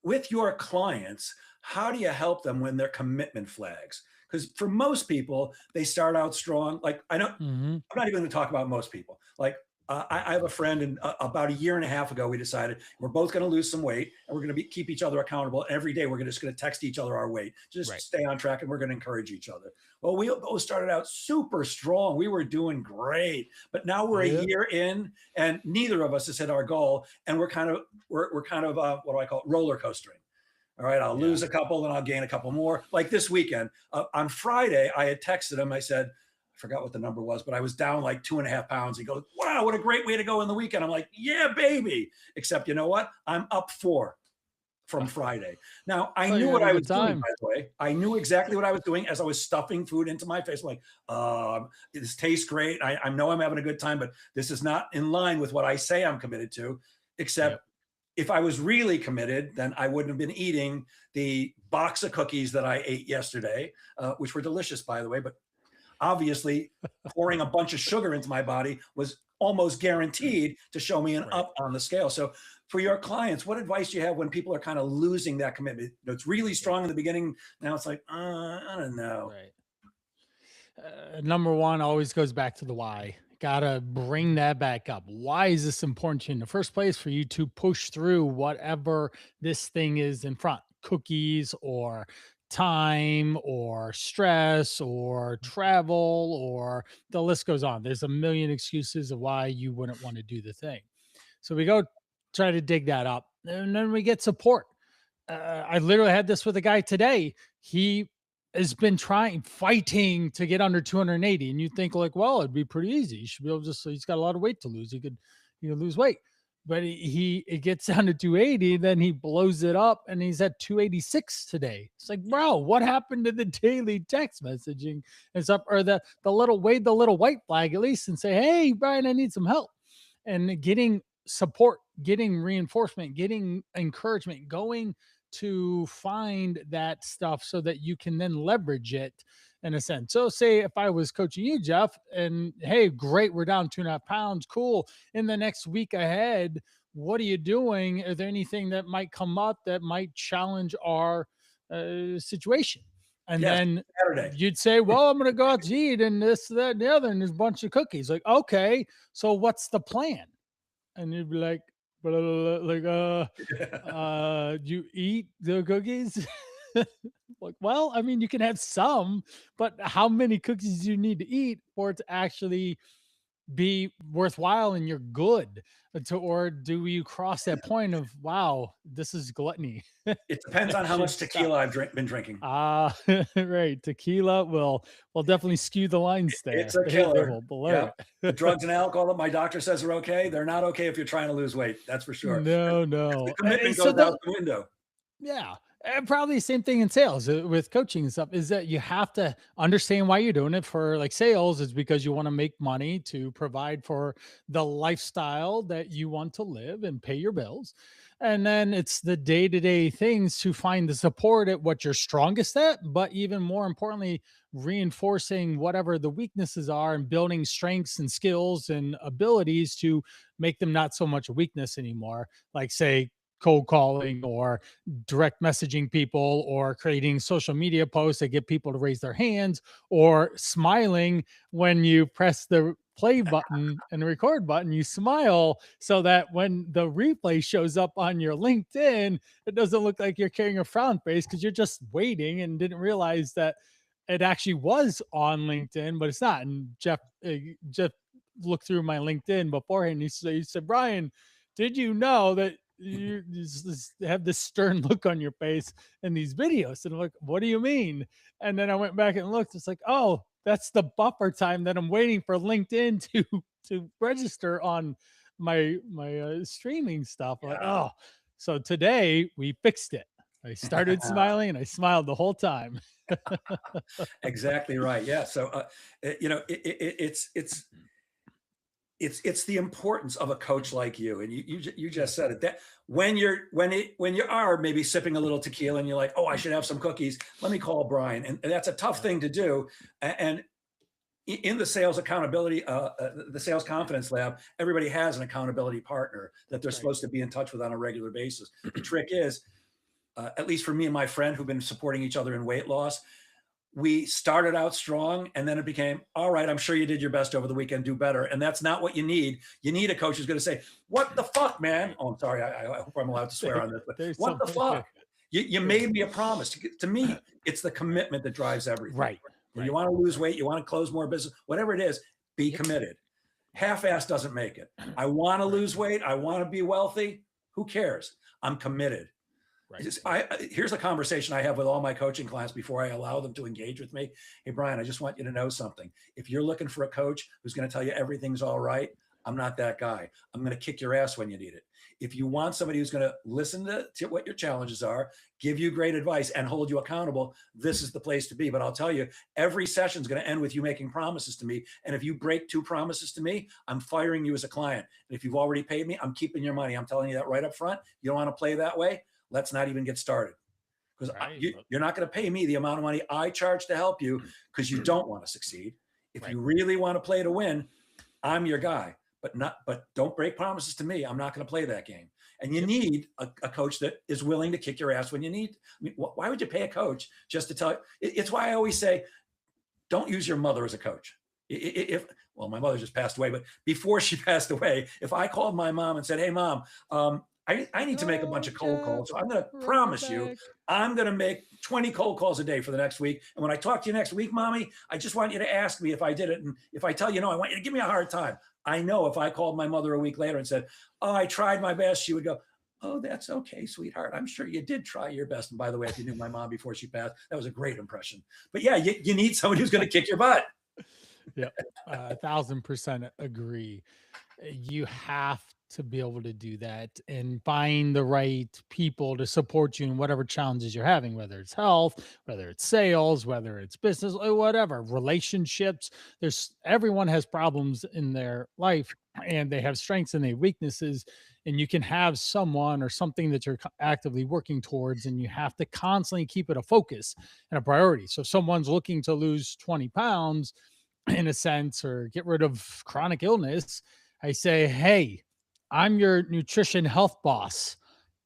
with your clients, how do you help them when they're commitment flags? Because for most people, they start out strong. Like I'm not even going to talk about most people. Like I have a friend, and about 1.5 years ago, we decided we're both going to lose some weight, and we're going to keep each other accountable. And every day, we're just going to text each other our weight, just stay on track, and we're going to encourage each other. Well, we both started out super strong. We were doing great, but now we're a year in, and neither of us has hit our goal, and we're kind of what do I call it? Roller coastering. All right, I'll lose a couple, then I'll gain a couple more. Like this weekend, on Friday, I had texted him. I said, forgot what the number was, but I was down like 2.5 pounds. He goes, wow, what a great way to go in the weekend. I'm like, yeah, baby. Except you know what? I'm up 4 from Friday. Now, I knew what I was doing, by the way. I knew exactly what I was doing as I was stuffing food into my face. I'm like, this tastes great. I know I'm having a good time, but this is not in line with what I say I'm committed to, except if I was really committed, then I wouldn't have been eating the box of cookies that I ate yesterday, which were delicious, by the way, but obviously pouring a bunch of sugar into my body was almost guaranteed to show me an up on the scale. So for your clients, what advice do you have when people are kind of losing that commitment? It's really strong in the beginning. Now it's like, I don't know. Number one always goes back to the why. Gotta bring that back up. Why is this important to you in the first place, for you to push through whatever this thing is in front? Cookies, or time, or stress, or travel, or the list goes on. There's a million excuses of why you wouldn't want to do the thing. So we go try to dig that up, and then we get support. I literally had this with a guy today. He has been fighting to get under 280, and you think like, well, it'd be pretty easy. You should be able to he's got a lot of weight to lose. He could lose weight. but it gets down to 280, then he blows it up and he's at 286 today. It's like, bro, what happened to the daily text messaging and stuff, or the little wave the little white flag at least and say, hey, Brian, I need some help. And getting support, getting reinforcement, getting encouragement, going to find that stuff so that you can then leverage it in a sense. So, say if I was coaching you, Jeff, and hey, great, we're down 2.5 pounds, cool. In the next week ahead, what are you doing? Is there anything that might come up that might challenge our situation? And Yes, then Saturday. you'd say, well, I'm going to go out to eat and this, that, and the other, and there's a bunch of cookies. Like, okay, so what's the plan? And you'd be like, blah, blah, blah, like, you eat the cookies? Like, well, I mean, you can have some, but how many cookies do you need to eat for it to actually be worthwhile and you're good? Or do you cross that point of, wow, this is gluttony? It depends I on how should much stop. tequila been drinking. Ah, right. Tequila will definitely skew the lines It's there. a They killer. will blur Yep. The it. drugs and alcohol that my doctor says are okay, they're not okay if you're trying to lose weight. That's for sure. No, 'Cause the no. commitment So goes out the the window. Yeah. And probably the same thing in sales with coaching and stuff is that you have to understand why you're doing it. For like sales is because you want to make money to provide for the lifestyle that you want to live and pay your bills. And then it's the day-to-day things to find the support at what you're strongest at, but even more importantly, reinforcing whatever the weaknesses are and building strengths and skills and abilities to make them not so much a weakness anymore. Like, say, cold calling or direct messaging people or creating social media posts that get people to raise their hands, or smiling when you press the play button and the record button, you smile so that when the replay shows up on your LinkedIn, it doesn't look like you're carrying a frown face because you're just waiting and didn't realize that it actually was on LinkedIn, but it's not. And Jeff looked through my LinkedIn beforehand. He said, Brian, did you know that you just have this stern look on your face in these videos? And I'm like, what do you mean? And then I went back and looked. It's like, oh, that's the buffer time that I'm waiting for LinkedIn to register on my streaming stuff. I'm like, Yeah. oh, so today we fixed it. I started smiling and I smiled the whole time. Exactly right. Yeah. So, you know, it's the importance of a coach like you, and you just said it. That when you are maybe sipping a little tequila and you're like, oh, I should have some cookies. Let me call Brian, and that's a tough Yeah, thing to do. And in the sales accountability, the sales confidence lab, everybody has an accountability partner that they're right. supposed to be in touch with on a regular basis. The trick is, at least for me and my friend who've been supporting each other in weight loss, we started out strong and then it became, all right, I'm sure you did your best over the weekend, do better. And that's not what you need. You need a coach who's going to say, what the fuck, man? Right. Oh, I'm sorry. I hope I'm allowed to swear on this, but There's what the something. fuck? You Yeah. made me a promise. To me, it's the commitment that drives everything. Right. You Right. want to lose weight, you want to close more business, whatever it is, be Yep. committed. Half-ass doesn't make it. I want to Right. lose weight. I want to be wealthy. Who cares? I'm committed. Right. Here's a conversation I have with all my coaching clients before I allow them to engage with me. Hey, Brian, I just want you to know something. If you're looking for a coach who's going to tell you everything's all right, I'm not that guy. I'm going to kick your ass when you need it. If you want somebody who's going to listen to what your challenges are, give you great advice, and hold you accountable, this is the place to be. But I'll tell you, every session is going to end with you making promises to me. And if you break two promises to me, I'm firing you as a client. And if you've already paid me, I'm keeping your money. I'm telling you that right up front. You don't want to play that way? Let's not even get started, because Right. you're not going to pay me the amount of money I charge to help you because you don't want to succeed. If Right. you really want to play to win, I'm your guy. But don't break promises to me. I'm not going to play that game. And you Yep. need a coach that is willing to kick your ass when you need. I mean, why would you pay a coach just to tell? It's why I always say, don't use your mother as a coach. If well, my mother just passed away, but before she passed away, if I called my mom and said, "Hey, mom, I need to make a bunch Oh, of cold Jeff, calls. So I'm going to run it promise you, back. I'm going to make 20 cold calls a day for the next week. And when I talk to you next week, mommy, I just want you to ask me if I did it. And if I tell you no, I want you to give me a hard time." I know if I called my mother a week later and said, "Oh, I tried my best," she would go, "Oh, that's okay, sweetheart. I'm sure you did try your best." And by the way, if you knew my mom before she passed, that was a great impression. But yeah, you need somebody who's going to kick your butt. Yep. 1,000% agree. You have to be able to do that and find the right people to support you in whatever challenges you're having, whether it's health, whether it's sales, whether it's business, or whatever, relationships. There's everyone has problems in their life, and they have strengths and they have weaknesses. And you can have someone or something that you're actively working towards, and you have to constantly keep it a focus and a priority. So if someone's looking to lose 20 pounds in a sense, or get rid of chronic illness, I say, hey, I'm your nutrition health boss.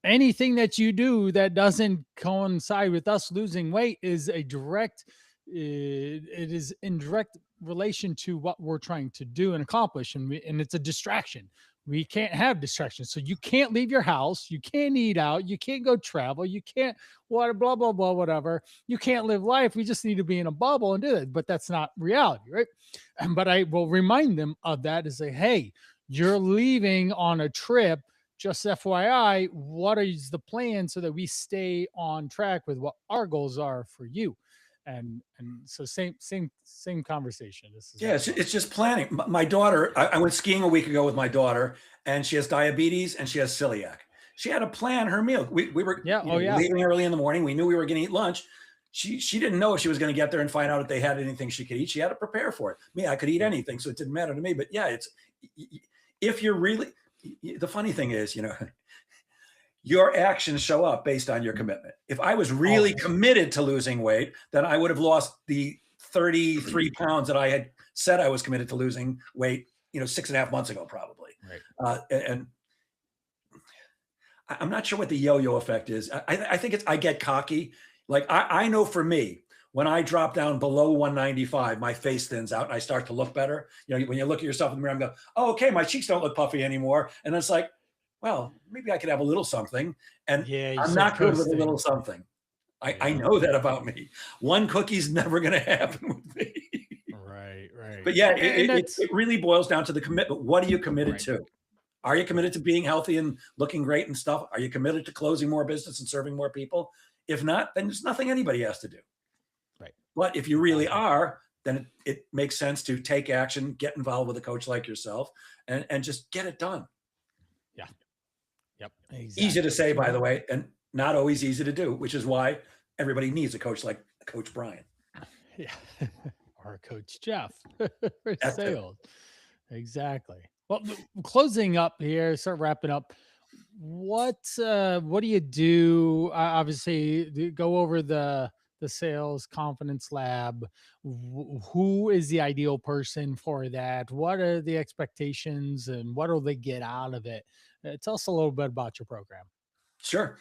Anything that you do that doesn't coincide with us losing weight is a direct, it is in direct relation to what we're trying to do and accomplish. And it's a distraction. We can't have distractions. So you can't leave your house. You can't eat out. You can't go travel. You can't, what, blah, blah, blah, whatever. You can't live life. We just need to be in a bubble and do that. But that's not reality, right? But I will remind them of that and say, hey, you're leaving on a trip. Just FYI, what is the plan so that we stay on track with what our goals are for you? And so same conversation. This is Yeah, it's just planning. My daughter, I went skiing a week ago with my daughter, and she has diabetes and she has celiac. She had to plan her meal. We were yeah. Oh yeah. leaving early in the morning. We knew we were going to eat lunch. She didn't know if she was going to get there and find out if they had anything she could eat. She had to prepare for it. Me, I could eat anything, so it didn't matter to me. But yeah, it's if you're really, the funny thing is, your actions show up based on your commitment. If I was really committed to losing weight, then I would have lost the 33 pounds that I had said I was committed to losing weight, 6.5 months ago, probably. Right. And I'm not sure what the yo-yo effect is. I think I get cocky. Like I know for me, when I drop down below 195, my face thins out and I start to look better. When you look at yourself in the mirror, I'm going, oh, okay, my cheeks don't look puffy anymore. And it's like, well, maybe I could have a little something. And yeah, I'm not good with a little something. I know that about me. One cookie's never going to happen with me. Right. But yeah, it really boils down to the commitment. What are you committed to? Are you committed to being healthy and looking great and stuff? Are you committed to closing more business and serving more people? If not, then there's nothing anybody has to do. Right. But if you really are, then it makes sense to take action, get involved with a coach like yourself, and just get it done. Yeah. Yep. Exactly. Easy to say, by the way, and not always easy to do, which is why everybody needs a coach like Coach Brian. Yeah. Or Coach Jeff for sales. Exactly. Well, closing up here, start wrapping up. What do you do? Obviously, go over the sales confidence lab. Who is the ideal person for that? What are the expectations, and what will they get out of it? Tell us a little bit about your program. Sure.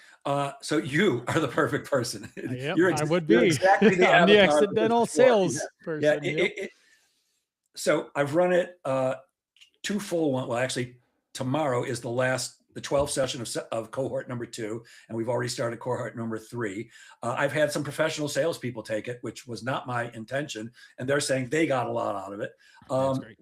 So you are the perfect person. Yep, I would be. exactly the I'm the accidental sales person. Yeah. So I've run it 2 full one. Well, actually, tomorrow is the 12th session of cohort number 2, and we've already started cohort number 3. I've had some professional salespeople take it, which was not my intention, and they're saying they got a lot out of it. That's great.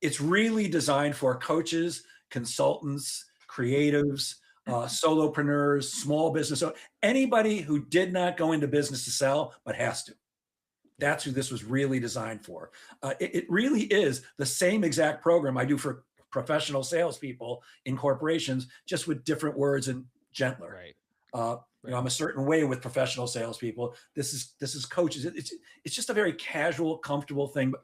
It's really designed for coaches, consultants, creatives, solopreneurs, small business, anybody who did not go into business to sell but has to. That's who this was really designed for. It really is the same exact program I do for professional salespeople in corporations, just with different words and gentler. Right. I'm a certain way with professional salespeople. This is coaches. It's just a very casual, comfortable thing. But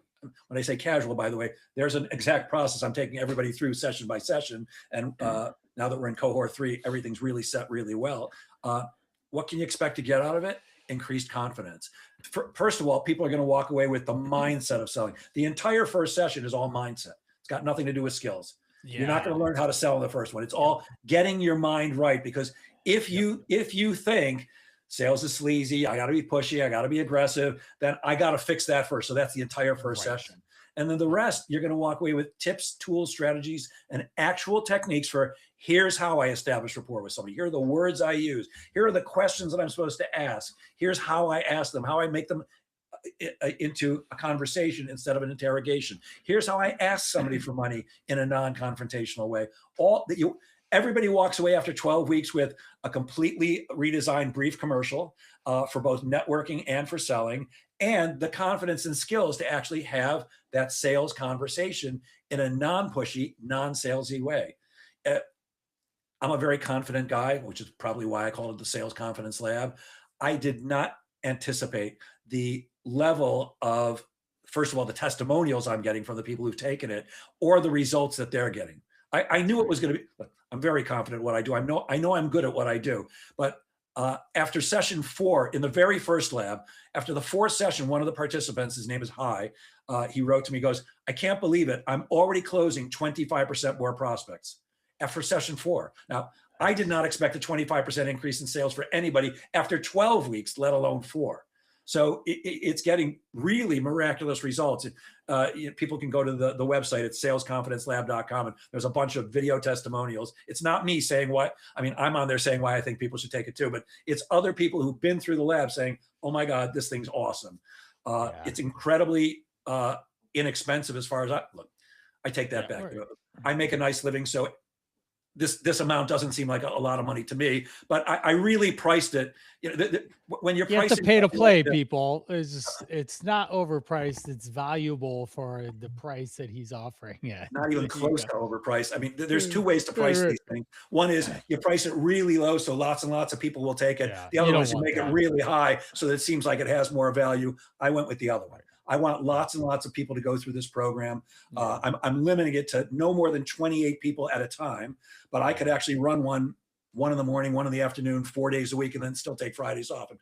when I say casual, by the way, there's an exact process I'm taking everybody through session by session. And now that we're in cohort 3, everything's really set really well. What can you expect to get out of it? Increased confidence. First of all, people are going to walk away with the mindset of selling. The entire first session is all mindset. It's got nothing to do with skills. Yeah. You're not going to learn how to sell in the first one. It's all getting your mind right, because if you think sales is sleazy, I got to be pushy, I got to be aggressive, then I got to fix that first. So that's the entire first session. And then the rest, you're going to walk away with tips, tools, strategies, and actual techniques for here's how I establish rapport with somebody. Here are the words I use. Here are the questions that I'm supposed to ask. Here's how I ask them, how I make them into a conversation instead of an interrogation. Here's how I ask somebody for money in a non-confrontational way. Everybody walks away after 12 weeks with a completely redesigned brief commercial for both networking and for selling, and the confidence and skills to actually have that sales conversation in a non-pushy, non-salesy way. uh, I'm a very confident guy, which is probably why I called it the Sales Confidence Lab. I did not anticipate the level of, first of all, the testimonials I'm getting from the people who've taken it, or the results that they're getting. I knew it was going to be. Look, I'm very confident in what I do. I know I'm good at what I do. But after session 4, in the very first lab, after the 4th session, one of the participants, his name is Hi, he wrote to me, goes, "I can't believe it. I'm already closing 25% more prospects after session 4." Now, I did not expect a 25% increase in sales for anybody after 12 weeks, let alone 4. So it's getting really miraculous results. People can go to the website at salesconfidencelab.com, and there's a bunch of video testimonials. It's not me saying why. I mean, I'm on there saying why I think people should take it too, but it's other people who've been through the lab saying, "Oh my God, this thing's awesome." Yeah. It's incredibly inexpensive as far as I take that Yeah. back. Right. I make a nice living, so this amount doesn't seem like a lot of money to me, but I really priced it. When you're You have to pricing pay to something like play, this, people. It's not overpriced. It's valuable for the price that he's offering. Yeah. not even There you close go. to overpriced. I mean, there's 2 Mm, ways to right, price right. these things. One is you price it really low, so lots and lots of people will take it. Yeah. The You other one don't is you want make it that. really high, so that it seems like it has more value. I went with the other one. Right. I want Yeah. lots and lots of people to go through this program. Yeah. I'm limiting it to no more than 28 people at a time, but I could Yeah. actually run one in the morning, one in the afternoon, 4 days a week, and then still take Fridays off, and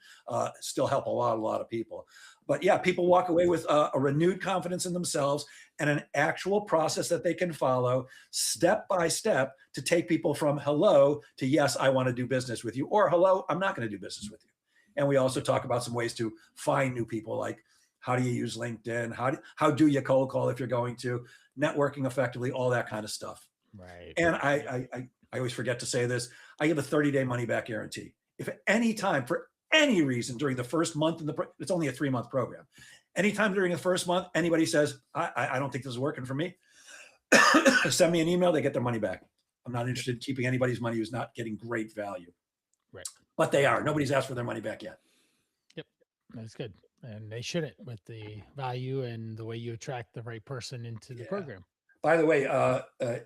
still help a lot of people. But yeah, people walk away with a renewed confidence in themselves and an actual process that they can follow step by step to take people from hello to yes, I want to do business with you, or hello, I'm not going to do business with you. And we also talk about some ways to find new people, like how do you use LinkedIn? How do you cold call if you're going to networking effectively, all that kind of stuff. Right. And Right. I always forget to say this. I give a 30-day money back guarantee. If at any time, for any reason, during the first month it's only a 3-month program. Anytime during the first month, anybody says, I don't think this is working for me, send me an email, they get their money back. I'm not Yep. interested in keeping anybody's money who's not getting great value. Right. But they are. Nobody's asked for their money back yet. Yep. That's good. And they shouldn't, with the value and the way you attract the right person into the Yeah. program. By the way,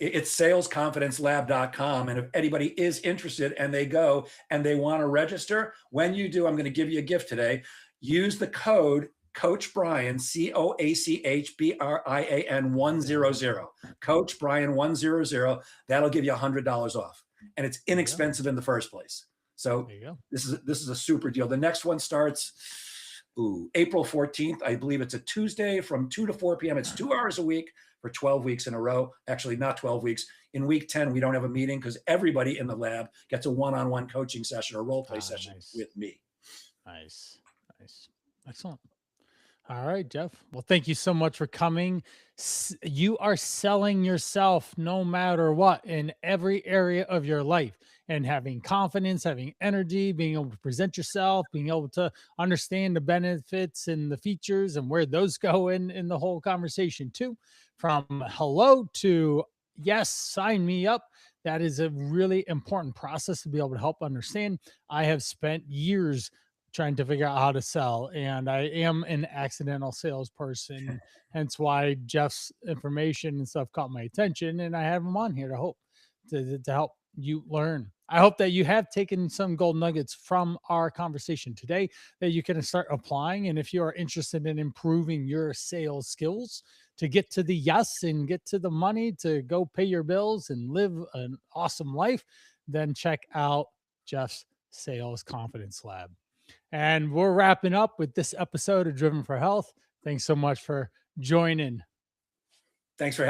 it's salesconfidencelab.com. And if anybody is interested and they go and they want to register, when you do, I'm going to give you a gift today. Use the code Coach Brian, COACHBRIAN 100. Coach Brian 100. That'll give you $100 off. And it's There you go. inexpensive in the first place. So There you go. this is a super deal. The next one starts April 14th. I believe it's a Tuesday from 2 to 4 p.m. It's 2 hours a week for 12 weeks in a row. Actually, not 12 weeks. In week 10, we don't have a meeting because everybody in the lab gets a one-on-one coaching session or role play Ah, session nice. with me. Nice. Nice. Excellent. All right, Jeff. Well, thank you so much for coming. You are selling yourself no matter what in every area of your life, and having confidence, having energy, being able to present yourself, being able to understand the benefits and the features and where those go in the whole conversation too. From hello to yes, sign me up. That is a really important process to be able to help understand. I have spent years trying to figure out how to sell, and I am an accidental salesperson, hence why Jeff's information and stuff caught my attention, and I have him on here to hope to help you learn. I hope that you have taken some gold nuggets from our conversation today that you can start applying. And if you are interested in improving your sales skills to get to the yes and get to the money to go pay your bills and live an awesome life, then check out Jeff's Sales Confidence Lab. And we're wrapping up with this episode of Driven for Health. Thanks so much for joining. Thanks for